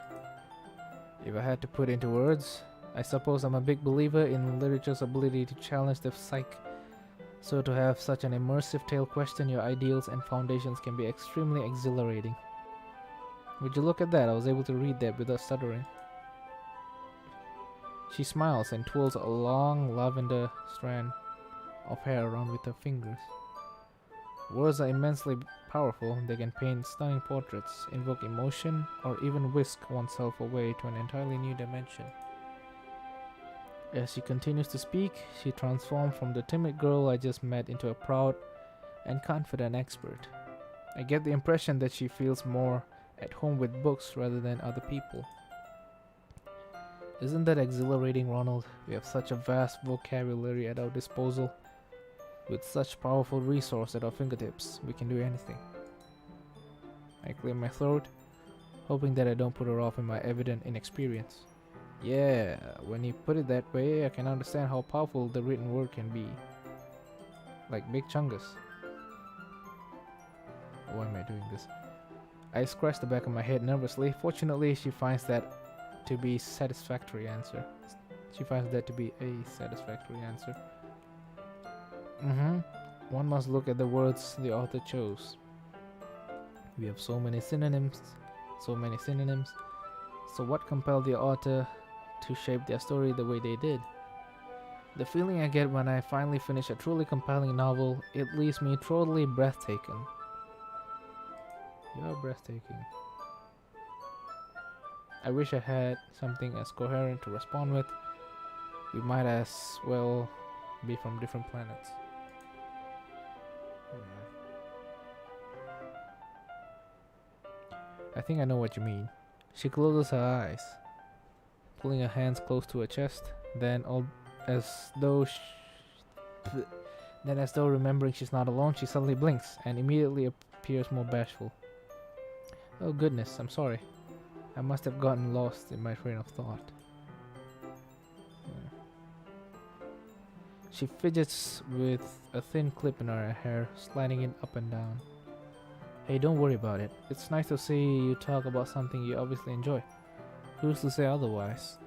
If I had to put into words, I suppose I'm a big believer in literature's ability to challenge the psyche. So to have such an immersive tale question your ideals and foundations can be extremely exhilarating. Would you look at that? I was able to read that without stuttering. She smiles and twirls a long lavender strand of hair around with her fingers. Words are immensely powerful. They can paint stunning portraits, invoke emotion, or even whisk oneself away to an entirely new dimension. As she continues to speak, she transforms from the timid girl I just met into a proud and confident expert. I get the impression that she feels more at home with books rather than other people. Isn't that exhilarating, Ronald? We have such a vast vocabulary at our disposal. With such powerful resource at our fingertips, we can do anything. I clear my throat, hoping that I don't put her off in my evident inexperience. Yeah, when you put it that way, I can understand how powerful the written word can be. Like Big Chungus. Why am I doing this? I scratch the back of my head nervously. Fortunately, she finds that to be satisfactory answer. She finds that to be a satisfactory answer. One must look at the words the author chose. We have so many synonyms. So what compelled the author to shape their story the way they did? The feeling I get when I finally finish a truly compelling novel, it leaves me totally breathtaking. You're breathtaking. I wish I had something as coherent to respond with. We might as well be from different planets. I think I know what you mean. She closes her eyes, pulling her hands close to her chest, then as though remembering she's not alone, she suddenly blinks and immediately appears more bashful. Oh goodness, I'm sorry. I must have gotten lost in my train of thought. She fidgets with a thin clip in her hair, sliding it up and down. Hey, don't worry about it. It's nice to see you talk about something you obviously enjoy. Who's to say otherwise?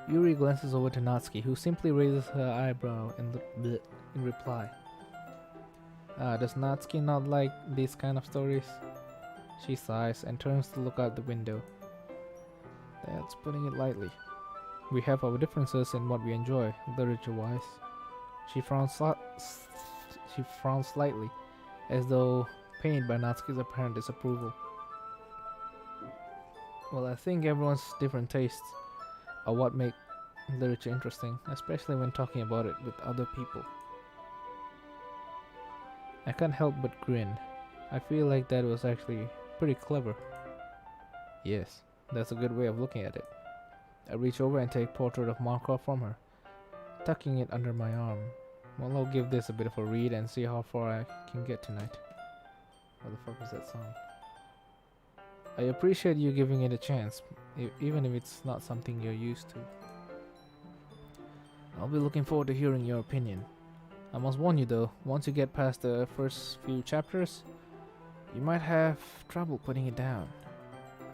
Yuri glances over to Natsuki, who simply raises her eyebrow in reply. Does Natsuki not like these kind of stories? She sighs and turns to look out the window. That's putting it lightly. We have our differences in what we enjoy, literature-wise. She frowns slightly, as though pained by Natsuki's apparent disapproval. Well, I think everyone's different tastes are what make literature interesting, especially when talking about it with other people. I can't help but grin. I feel like that was actually pretty clever. Yes, that's a good way of looking at it. I reach over and take Portrait of Markov from her, tucking it under my arm. Well, I'll give this a bit of a read and see how far I can get tonight. What the fuck was that song? I appreciate you giving it a chance, even if it's not something you're used to. I'll be looking forward to hearing your opinion. I must warn you though, once you get past the first few chapters, you might have trouble putting it down.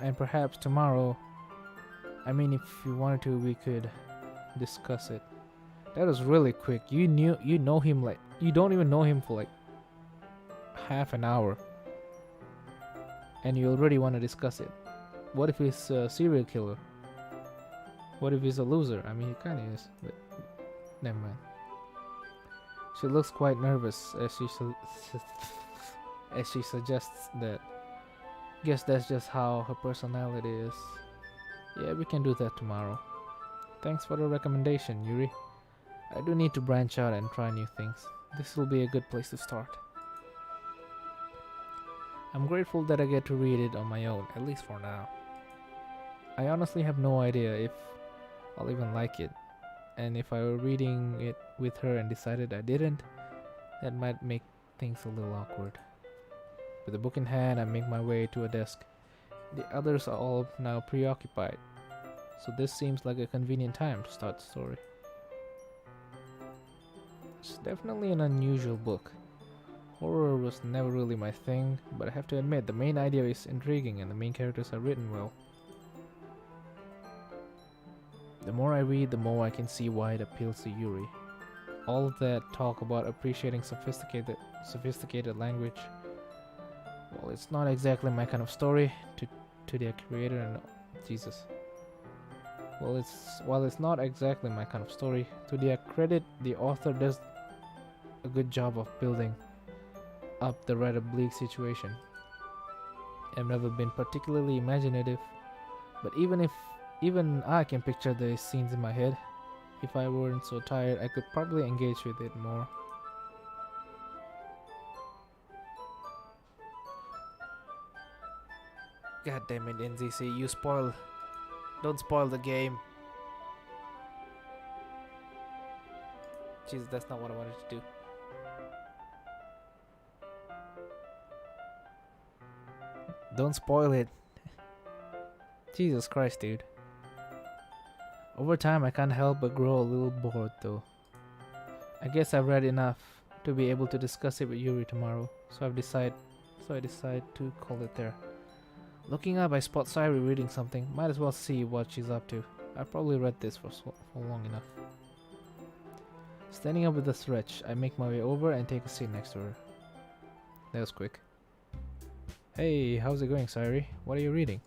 And perhaps tomorrow, if you wanted to, we could discuss it. That was really quick. You know him like, you don't even know him for like half an hour, and you already want to discuss it. What if he's a serial killer? What if he's a loser? I mean, he kind of is, but never mind. She looks quite nervous as she suggests that. Guess that's just how her personality is. Yeah, we can do that tomorrow. Thanks for the recommendation, Yuri. I do need to branch out and try new things. This will be a good place to start. I'm grateful that I get to read it on my own, at least for now. I honestly have no idea if I'll even like it, and if I were reading it with her and decided I didn't, that might make things a little awkward. With the book in hand, I make my way to a desk. The others are all now preoccupied, so this seems like a convenient time to start the story. It's definitely an unusual book. Horror was never really my thing, but I have to admit the main idea is intriguing and the main characters are written well. The more I read, the more I can see why it appeals to Yuri. All of that talk about appreciating sophisticated language, well, it's not exactly my kind of story. To their creator and Jesus. While it's not exactly my kind of story, to their credit, the author does a good job of building up the rather bleak situation. I've never been particularly imaginative, but even I can picture the scenes in my head. If I weren't so tired, I could probably engage with it more. God damn it, NZC, don't spoil the game. Jesus, that's not what I wanted to do. Don't spoil it. Jesus Christ, dude. Over time, I can't help but grow a little bored though. I guess I've read enough to be able to discuss it with Yuri tomorrow. So I decide to call it there. Looking up, I spot Sayori reading something. Might as well see what she's up to. I've probably read this for long enough. Standing up with a stretch, I make my way over and take a seat next to her. That was quick. Hey, how's it going, Sayori? What are you reading?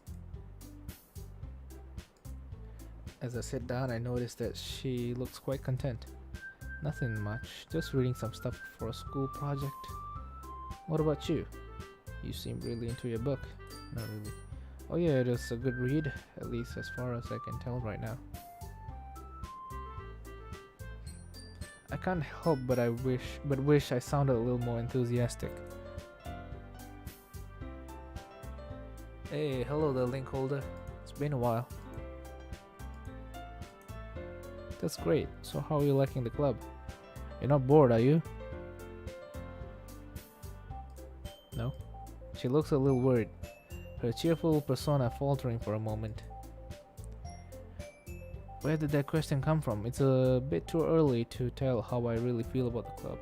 As I sit down, I notice that she looks quite content. Nothing much, just reading some stuff for a school project. What about you? You seem really into your book. Not really. Oh yeah, it is a good read, at least as far as I can tell right now. I can't help but wish I sounded a little more enthusiastic. Hey, hello there, link holder. It's been a while. That's great. So how are you liking the club? You're not bored, are you? No? She looks a little worried, her cheerful persona faltering for a moment. Where did that question come from? It's a bit too early to tell how I really feel about the club.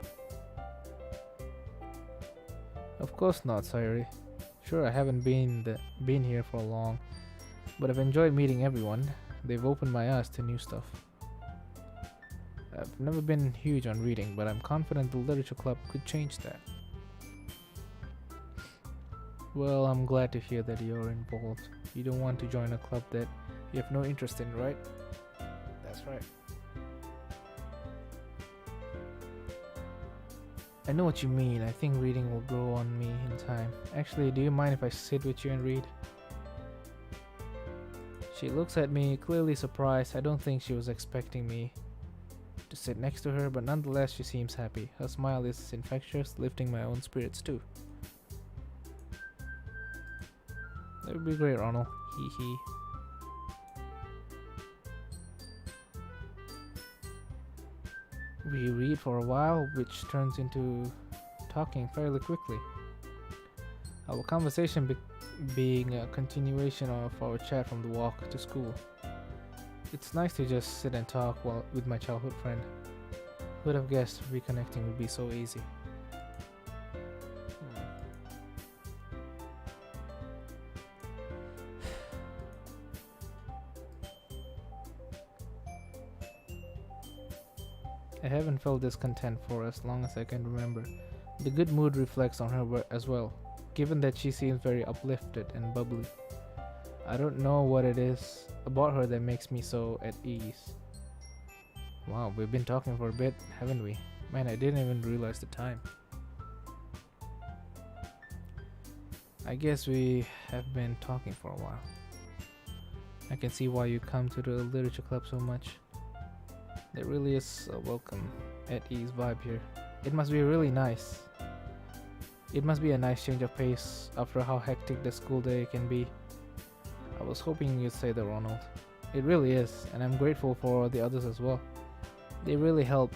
Of course not, Sayori. Sure, I haven't been here for long, but I've enjoyed meeting everyone. They've opened my eyes to new stuff. I've never been huge on reading, but I'm confident the literature club could change that. Well, I'm glad to hear that you're involved. You don't want to join a club that you have no interest in, right? That's right. I know what you mean. I think reading will grow on me in time. Actually, do you mind if I sit with you and read? She looks at me, clearly surprised. I don't think she was expecting me to sit next to her, but nonetheless she seems happy. Her smile is infectious, lifting my own spirits too. That would be great, Ronald. Hee hee. We read for a while, which turns into talking fairly quickly. Our conversation being a continuation of our chat from the walk to school. It's nice to just sit and talk with my childhood friend. Who'd have guessed reconnecting would be so easy? I haven't felt this content for as long as I can remember. The good mood reflects on her as well, given that she seems very uplifted and bubbly. I don't know what it is about her that makes me so at ease. Wow, we've been talking for a bit, haven't we? Man, I didn't even realize the time. I guess we have been talking for a while. I can see why you come to the literature club so much. There really is a welcome, at ease vibe here. It must be really nice. It must be a nice change of pace after how hectic the school day can be. I was hoping you'd say that, Ronald. It really is, and I'm grateful for the others as well. They really help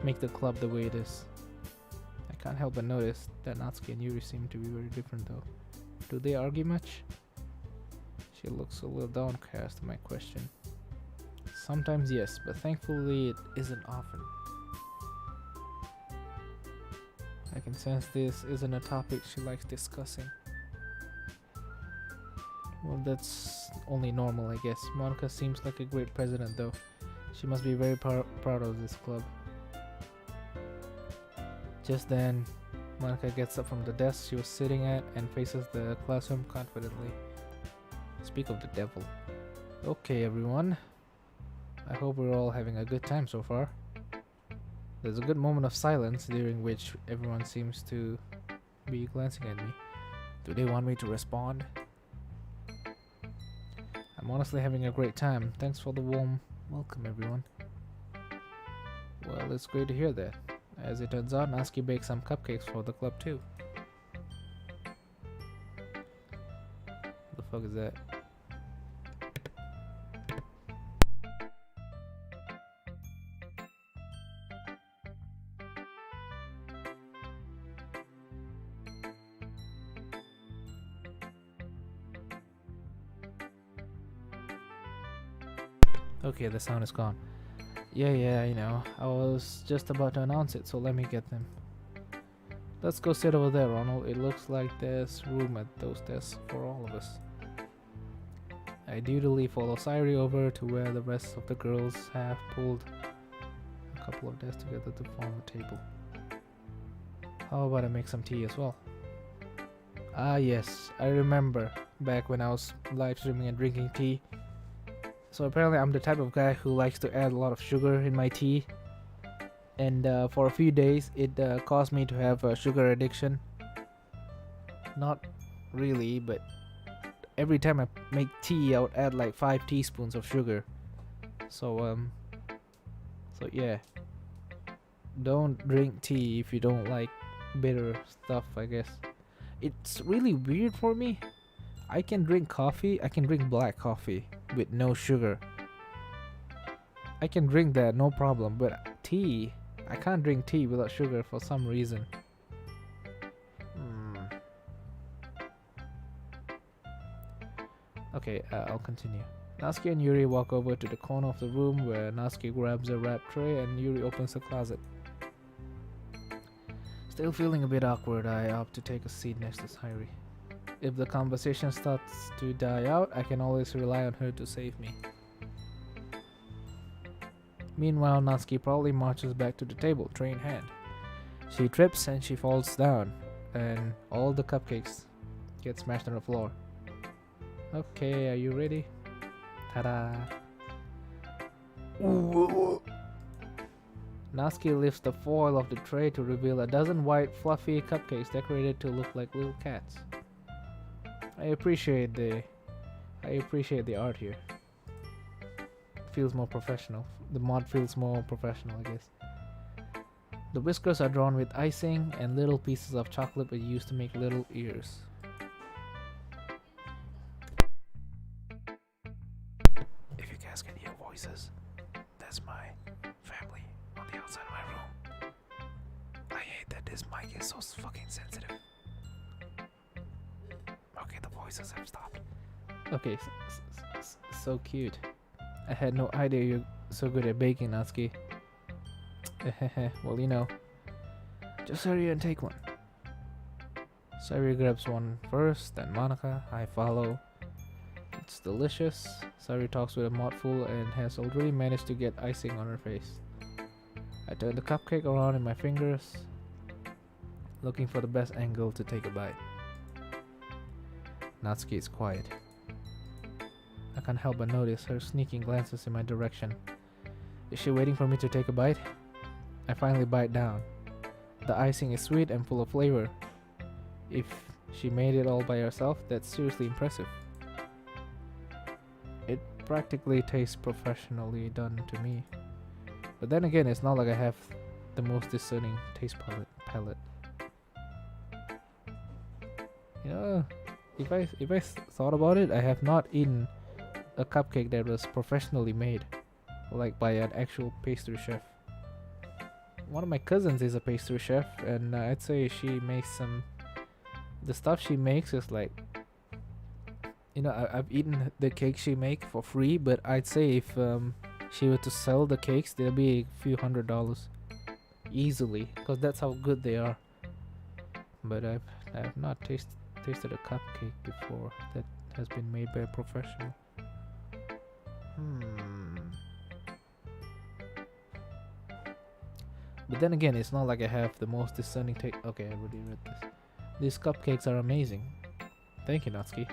make the club the way it is. I can't help but notice that Natsuki and Yuri seem to be very different though. Do they argue much? She looks a little downcast at my question. Sometimes yes, but thankfully it isn't often. I can sense this isn't a topic she likes discussing. Well, that's only normal, I guess. Monica seems like a great president though. She must be very proud of this club. Just then, Monica gets up from the desk she was sitting at and faces the classroom confidently. Speak of the devil. Okay, everyone. I hope we're all having a good time so far. There's a good moment of silence during which everyone seems to be glancing at me. Do they want me to respond? I'm honestly having a great time. Thanks for the warm welcome, everyone. Well, it's great to hear that. As it turns out, Natsuki baked some cupcakes for the club too. What the fuck is that? Okay, the sound is gone. Yeah, I know. I was just about to announce it, so let me get them. Let's go sit over there, Ronald. It looks like there's room at those desks for all of us. I dutifully follow Sayori over to where the rest of the girls have pulled a couple of desks together to form a table. How about I make some tea as well? Ah yes, I remember back when I was live streaming and drinking tea. So apparently I'm the type of guy who likes to add a lot of sugar in my tea. And for a few days it caused me to have a sugar addiction. Not really, but every time I make tea I would add like 5 teaspoons of sugar. So yeah. Don't drink tea if you don't like bitter stuff, I guess. It's really weird for me. I can drink coffee, I can drink black coffee with no sugar. I can drink that, no problem, but tea, I can't drink tea without sugar for some reason. Okay, I'll continue. Natsuki and Yuri walk over to the corner of the room where Natsuki grabs a wrap tray and Yuri opens the closet. Still feeling a bit awkward, I opt to take a seat next to Sayori. If the conversation starts to die out, I can always rely on her to save me. Meanwhile, Natsuki probably marches back to the table, tray in hand. She trips and she falls down, and all the cupcakes get smashed on the floor. Okay, are you ready? Ta-da! Natsuki lifts the foil of the tray to reveal a dozen white, fluffy cupcakes decorated to look like little cats. I appreciate the art here. Feels more professional. The mod feels more professional, I guess. The whiskers are drawn with icing, and little pieces of chocolate are used to make little ears. If you guys can hear voices, that's my family on the outside of my room. I hate that this mic is so fucking sensitive. Okay, the voices have stopped. Okay, so cute. I had no idea you're so good at baking, Natsuki. Well, you know. Just hurry and take one. Sayori grabs one first, then Monica. I follow. It's delicious. Sayori talks with a mouthful and has already managed to get icing on her face. I turn the cupcake around in my fingers, looking for the best angle to take a bite. Natsuki is quiet. I can't help but notice her sneaking glances in my direction. Is she waiting for me to take a bite? I finally bite down. The icing is sweet and full of flavor. If she made it all by herself, that's seriously impressive. It practically tastes professionally done to me. But then again, it's not like I have the most discerning taste palette. You know, if I thought about it, I have not eaten a cupcake that was professionally made, like by an actual pastry chef. One of my cousins is a pastry chef, and I'd say she makes the stuff she makes is like, you know, I've eaten the cake she make for free, but I'd say if she were to sell the cakes, they'll be a few $100s easily, because that's how good they are. But I've not tasted a cupcake before that has been made by a professional. But then again, it's not like I have the most discerning taste. Okay, I already read this. These cupcakes are amazing. Thank you, Natsuki.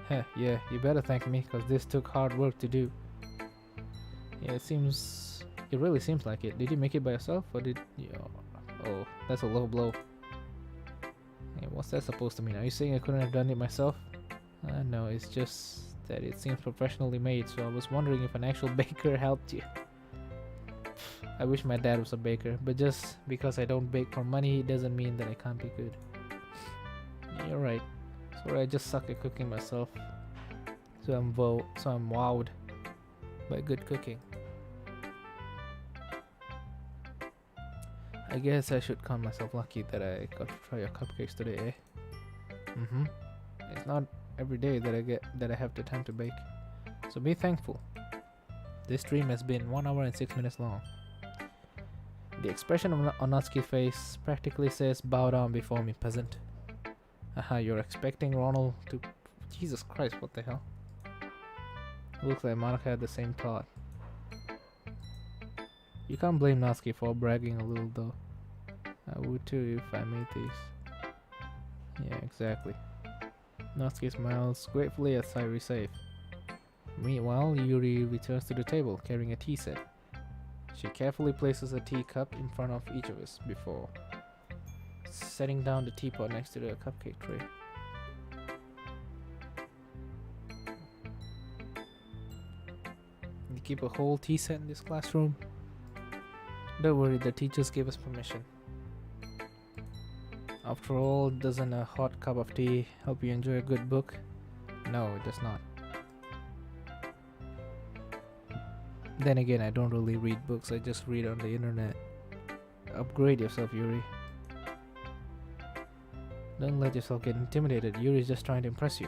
Heh, yeah, you better thank me, because this took hard work to do. Yeah, it really seems like it. Did you make it by yourself, or did you... Oh, that's a low blow. Hey, what's that supposed to mean? Are you saying I couldn't have done it myself? No, it's just that it seems professionally made, so I was wondering if an actual baker helped you. I wish my dad was a baker, but just because I don't bake for money doesn't mean that I can't be good. Yeah, you're right. Sorry, I just suck at cooking myself. So I'm wowed by good cooking. I guess I should count myself lucky that I got to try your cupcakes today, eh? It's not every day that I have the time to bake. So be thankful. This stream has been 1 hour and 6 minutes long. The expression on Natsuki's face practically says, "Bow down before me, peasant." Aha, you're expecting Ronald to... Jesus Christ, what the hell? Looks like Monica had the same thought. You can't blame Natsuki for bragging a little though. I would too if I made these. Yeah, exactly. Natsuki smiles gratefully as Sayori safe. Meanwhile, Yuri returns to the table carrying a tea set. She carefully places a teacup in front of each of us before setting down the teapot next to the cupcake tray. You keep a whole tea set in this classroom? Don't worry, the teachers gave us permission. After all, doesn't a hot cup of tea help you enjoy a good book? No, it does not. Then again, I don't really read books, I just read on the internet. Upgrade yourself, Yuri. Don't let yourself get intimidated, Yuri's just trying to impress you.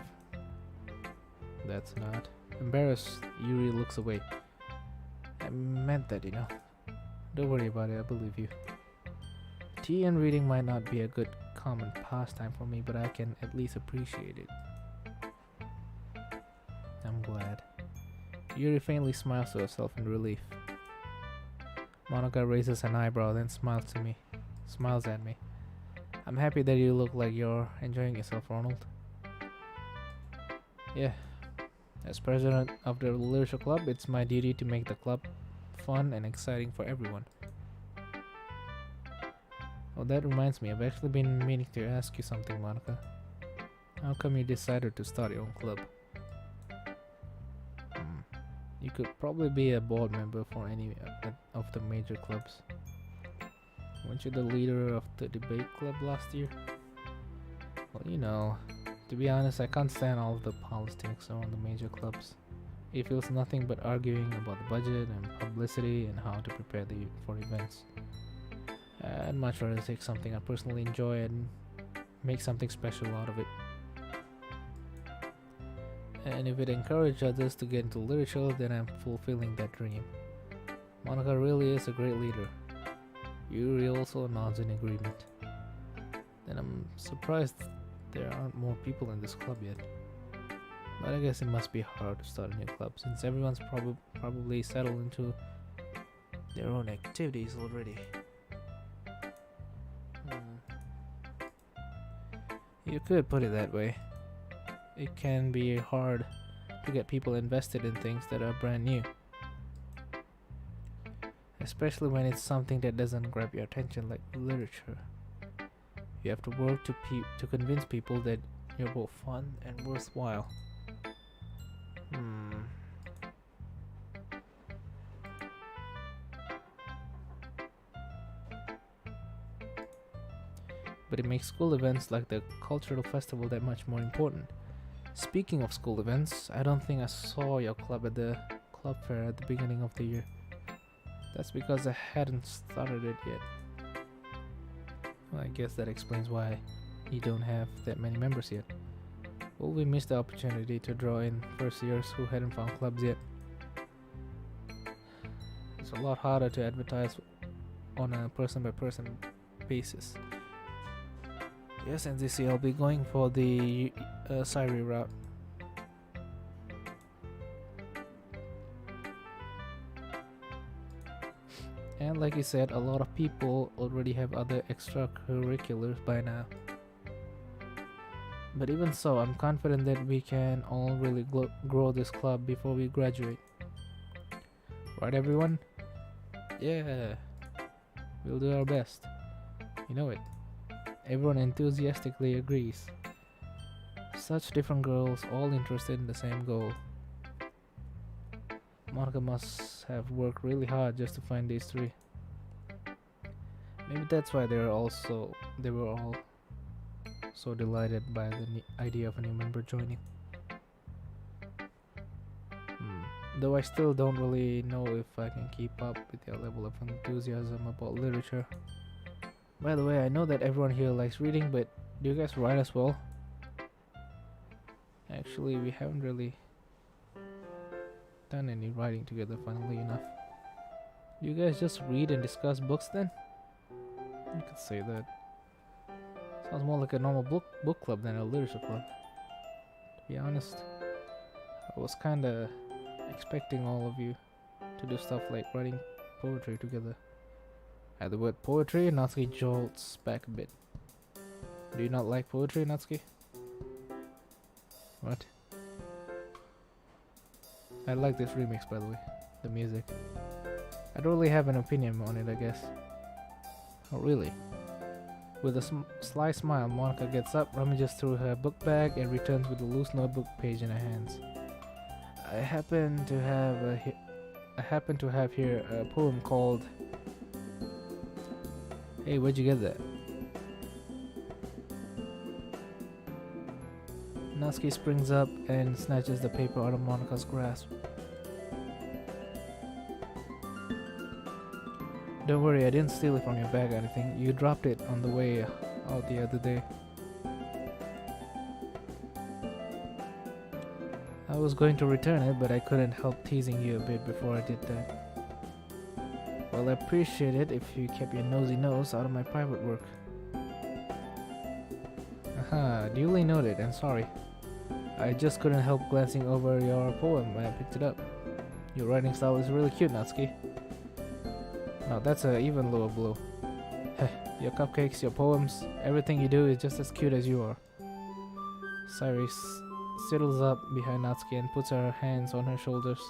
That's not. Embarrassed, Yuri looks away. I meant that, you know. Don't worry about it, I believe you. Tea and reading might not be a good common pastime for me, but I can at least appreciate it. I'm glad. Yuri faintly smiles to herself in relief. Monica raises an eyebrow, then smiles at me. I'm happy that you look like you're enjoying yourself, Ronald. Yeah. As president of the literature club, it's my duty to make the club fun and exciting for everyone. Oh, that reminds me, I've actually been meaning to ask you something, Monica. How come you decided to start your own club? You could probably be a board member for any of the major clubs. Weren't you the leader of the debate club last year? Well, you know, to be honest, I can't stand all of the politics around the major clubs. It feels nothing but arguing about the budget and publicity and how to prepare for events. I'd much rather take something I personally enjoy and make something special out of it. And if it encourages others to get into literature, then I'm fulfilling that dream. Monica really is a great leader. Yuri also nods in agreement. Then I'm surprised there aren't more people in this club yet. But I guess it must be hard to start a new club since everyone's probably settled into their own activities already. You could put it that way. It can be hard to get people invested in things that are brand new. Especially when it's something that doesn't grab your attention like literature. You have to work to convince people that you're both fun and worthwhile. But it makes school events like the cultural festival that much more important. Speaking of school events, I don't think I saw your club at the club fair at the beginning of the year. That's because I hadn't started it yet. Well, I guess that explains why you don't have that many members yet. Well, we missed the opportunity to draw in first years who hadn't found clubs yet. It's a lot harder to advertise on a person by person basis. Yes, and this year I'll be going for the Sayori route. And like you said, a lot of people already have other extracurriculars by now. But even so, I'm confident that we can all really grow this club before we graduate. Right, everyone? Yeah, we'll do our best. You know it. Everyone enthusiastically agrees. Such different girls, all interested in the same goal. Monica must have worked really hard just to find these three. Maybe that's why they were all so delighted by the idea of a new member joining. Though I still don't really know if I can keep up with their level of enthusiasm about literature. By the way, I know that everyone here likes reading, but do you guys write as well? Actually, we haven't really done any writing together, funnily enough. You guys just read and discuss books then? You could say that. Sounds more like a normal book club than a literature club. To be honest, I was kinda expecting all of you to do stuff like writing poetry together. At the word poetry, Natsuki jolts back a bit. Do you not like poetry, Natsuki? What? I like this remix, by the way. The music. I don't really have an opinion on it, I guess. Oh, really? With a sly smile, Monica gets up, rummages through her book bag, and returns with a loose notebook page in her hands. I happen to have here a poem called... Hey, where'd you get that? Natsuki springs up and snatches the paper out of Monica's grasp. Don't worry, I didn't steal it from your bag or anything. You dropped it on the way out the other day. I was going to return it, but I couldn't help teasing you a bit before I did that. Well, I appreciate it if you kept your nosy nose out of my private work. Aha, duly noted, and sorry. I just couldn't help glancing over your poem when I picked it up. Your writing style is really cute, Natsuki. Now that's an even lower blow. Your cupcakes, your poems, everything you do is just as cute as you are. Sayori sidles up behind Natsuki and puts her hands on her shoulders.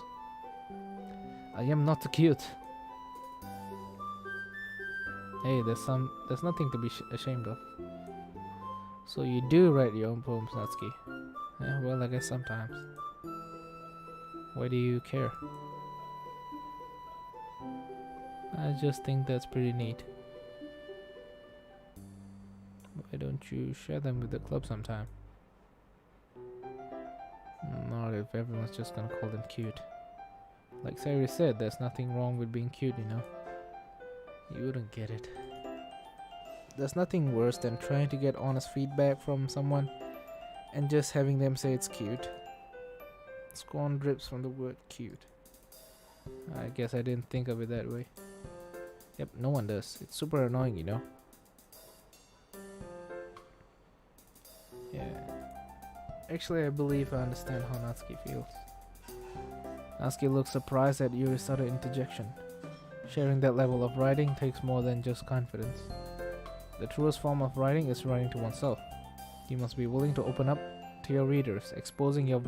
I am not cute. Hey, there's nothing to be ashamed of. So you do write your own poems, Natsuki? Yeah, well, I guess sometimes. Why do you care? I just think that's pretty neat. Why don't you share them with the club sometime? Not if everyone's just gonna call them cute. Like Sayori said, there's nothing wrong with being cute, you know? You wouldn't get it. There's nothing worse than trying to get honest feedback from someone and just having them say it's cute. Scorn drips from the word cute. I guess I didn't think of it that way. Yep, no one does. It's super annoying, you know? Yeah. Actually, I believe I understand how Natsuki feels. Natsuki looks surprised at Yuri's sudden interjection. Sharing that level of writing takes more than just confidence. The truest form of writing is writing to oneself. You must be willing to open up to your readers, exposing your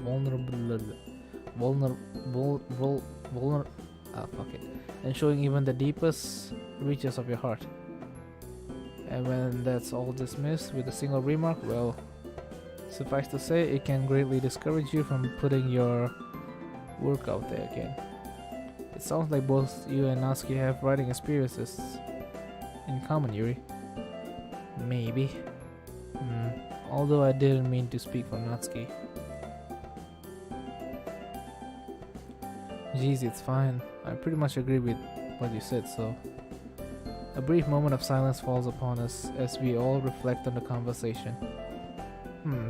and showing even the deepest reaches of your heart. And when that's all dismissed with a single remark, well, suffice to say, it can greatly discourage you from putting your work out there again. It sounds like both you and Natsuki have writing experiences in common, Yuri. Maybe. Although I didn't mean to speak for Natsuki. Geez, it's fine. I pretty much agree with what you said, so... A brief moment of silence falls upon us as we all reflect on the conversation.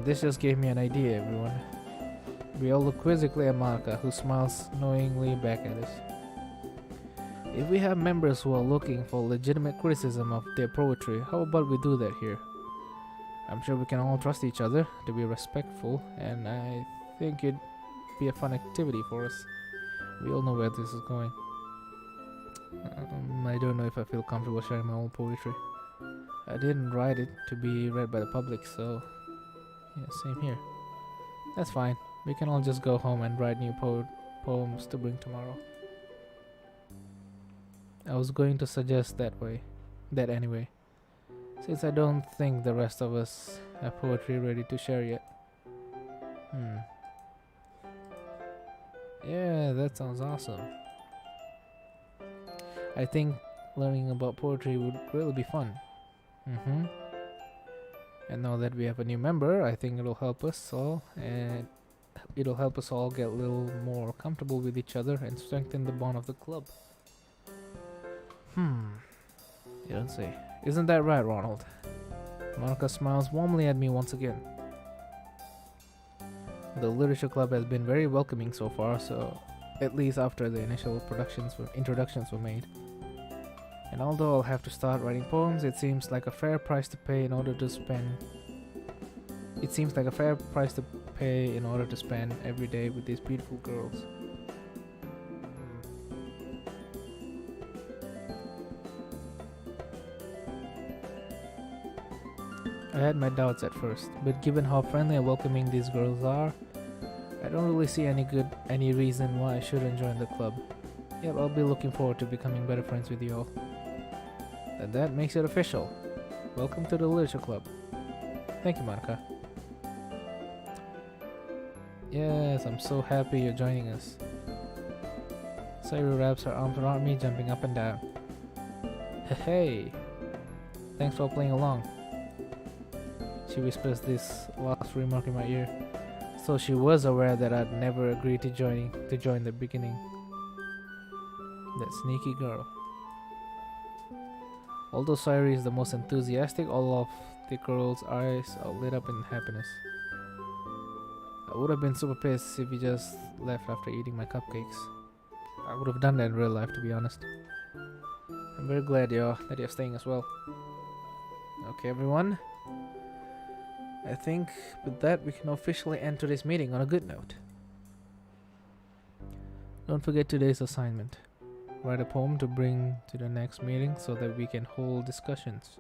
This just gave me an idea, everyone. We all look quizzically at Monica, who smiles knowingly back at us. If we have members who are looking for legitimate criticism of their poetry, how about we do that here? I'm sure we can all trust each other to be respectful, and I think it'd be a fun activity for us. We all know where this is going. I don't know if I feel comfortable sharing my own poetry. I didn't write it to be read by the public, so yeah, same here. That's fine. We can all just go home and write new poems to bring tomorrow. I was going to suggest that anyway, since I don't think the rest of us have poetry ready to share yet. Yeah, that sounds awesome. I think learning about poetry would really be fun. And now that we have a new member, I think it'll help us all, and it'll help us all get a little more comfortable with each other and strengthen the bond of the club. You don't say. Isn't that right, Ronald? Monica smiles warmly at me once again. The literature club has been very welcoming so far, so at least after the initial introductions were made. And although I'll have to start writing poems, it seems like a fair price to pay in order to spend every day with these beautiful girls. I had my doubts at first, but given how friendly and welcoming these girls are, I don't really see any reason why I shouldn't join the club. Yep, I'll be looking forward to becoming better friends with you all. And that makes it official. Welcome to the Literature Club. Thank you, Monica. Yes, I'm so happy you're joining us. Sayori wraps her arms around me, jumping up and down. Hey, thanks for playing along. She whispers this last remark in my ear, so she was aware that I'd never agreed to join the beginning. That sneaky girl. Although Sayori is the most enthusiastic, all of the girls' eyes are lit up in happiness. I would have been super pissed if he just left after eating my cupcakes. I would have done that in real life, to be honest. I'm very glad that you're staying as well. Okay, everyone. I think with that we can officially end today's meeting on a good note. Don't forget today's assignment. Write a poem to bring to the next meeting so that we can hold discussions.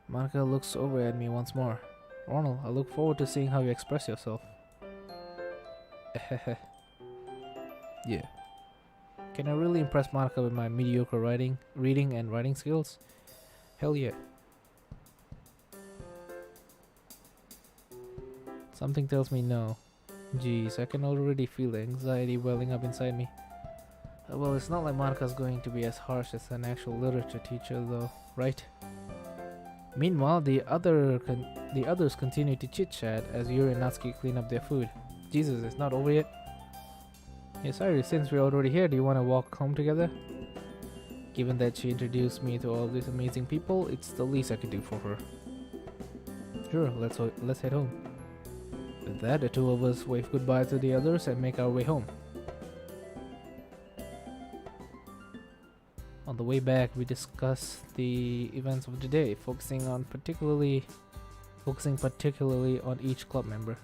Monica looks over at me once more. Ronald, I look forward to seeing how you express yourself. Yeah. Can I really impress Monica with my mediocre reading and writing skills? Hell yeah. Something tells me no. Jeez, I can already feel the anxiety welling up inside me. Well, it's not like Monica's going to be as harsh as an actual literature teacher though, right? Meanwhile, the others continue to chit-chat as Yuri and Natsuki clean up their food. Jesus, it's not over yet? Yeah, sorry, since we're already here, do you want to walk home together? Given that she introduced me to all these amazing people, it's the least I could do for her. Sure, let's head home. With that, the two of us wave goodbye to the others and make our way home. On the way back, we discuss the events of the day, focusing particularly on each club member.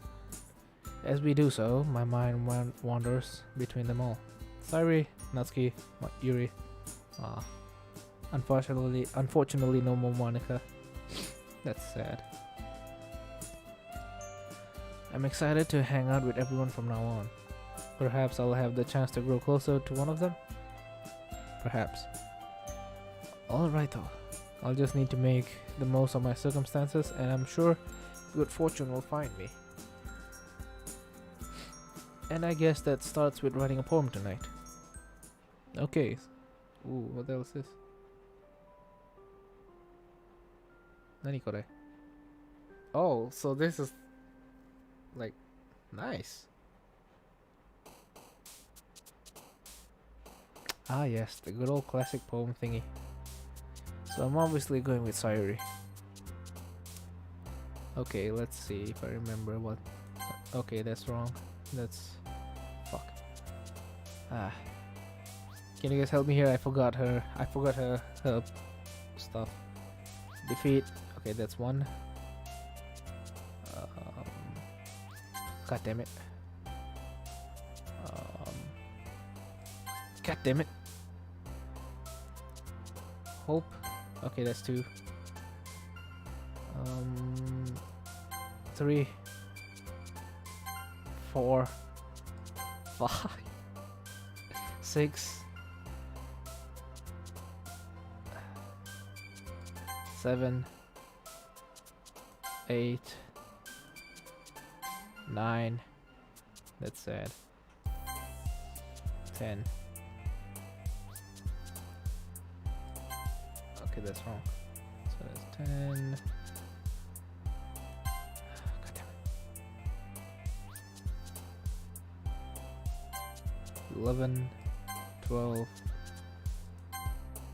As we do so, my mind wanders between them all. Sayori, Natsuki, Yuri. Unfortunately, no more Monica. That's sad. I'm excited to hang out with everyone from now on. Perhaps I'll have the chance to grow closer to one of them. Perhaps. Alright though, I'll just need to make the most of my circumstances, and I'm sure good fortune will find me. And I guess that starts with writing a poem tonight. Okay. Ooh, what else is this? Nani kore? Oh, so this is like nice. Ah yes, the good old classic poem thingy. So I'm obviously going with Sayori. Okay, let's see if I remember what. Okay, that's wrong. That's fuck. Can you guys help me here? I forgot her stuff. Defeat. Okay, that's one. God damn it. God damn it. Hope. Okay, that's 2. 3. 4. 5. 6. 7. 8. 9. That's sad. 10. Okay, that's wrong. So that's 10. God damn it. 11, 12,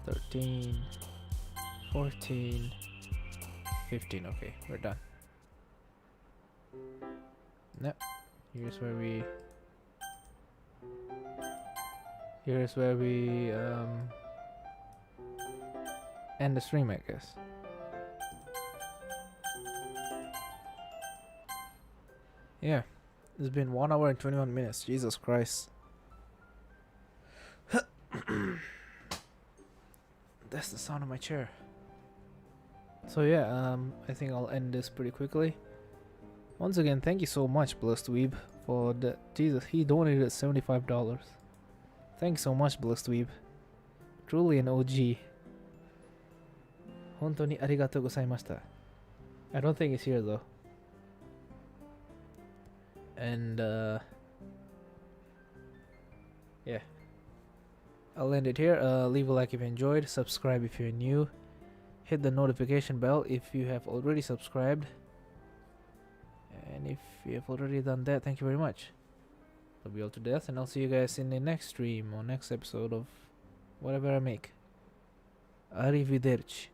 13, 14, 15. Okay, we're done. Nope. Here's where we Here's where we end the stream, I guess. Yeah, it's been 1 hour and 21 minutes. Jesus Christ. That's the sound of my chair. So yeah, I think I'll end this pretty quickly. Once again, thank you so much, BlueSkies, for the Jesus. He donated $75. Thanks so much, BlueSkies. Truly an OG. 本当にありがとうございました. I don't think it's here though. And yeah, I'll end it here. Leave a like if you enjoyed, subscribe if you're new, hit the notification bell if you have already subscribed, and if you have already done that, thank you very much. Love you all to death, and I'll see you guys in the next stream or next episode of whatever I make. Arrivederci.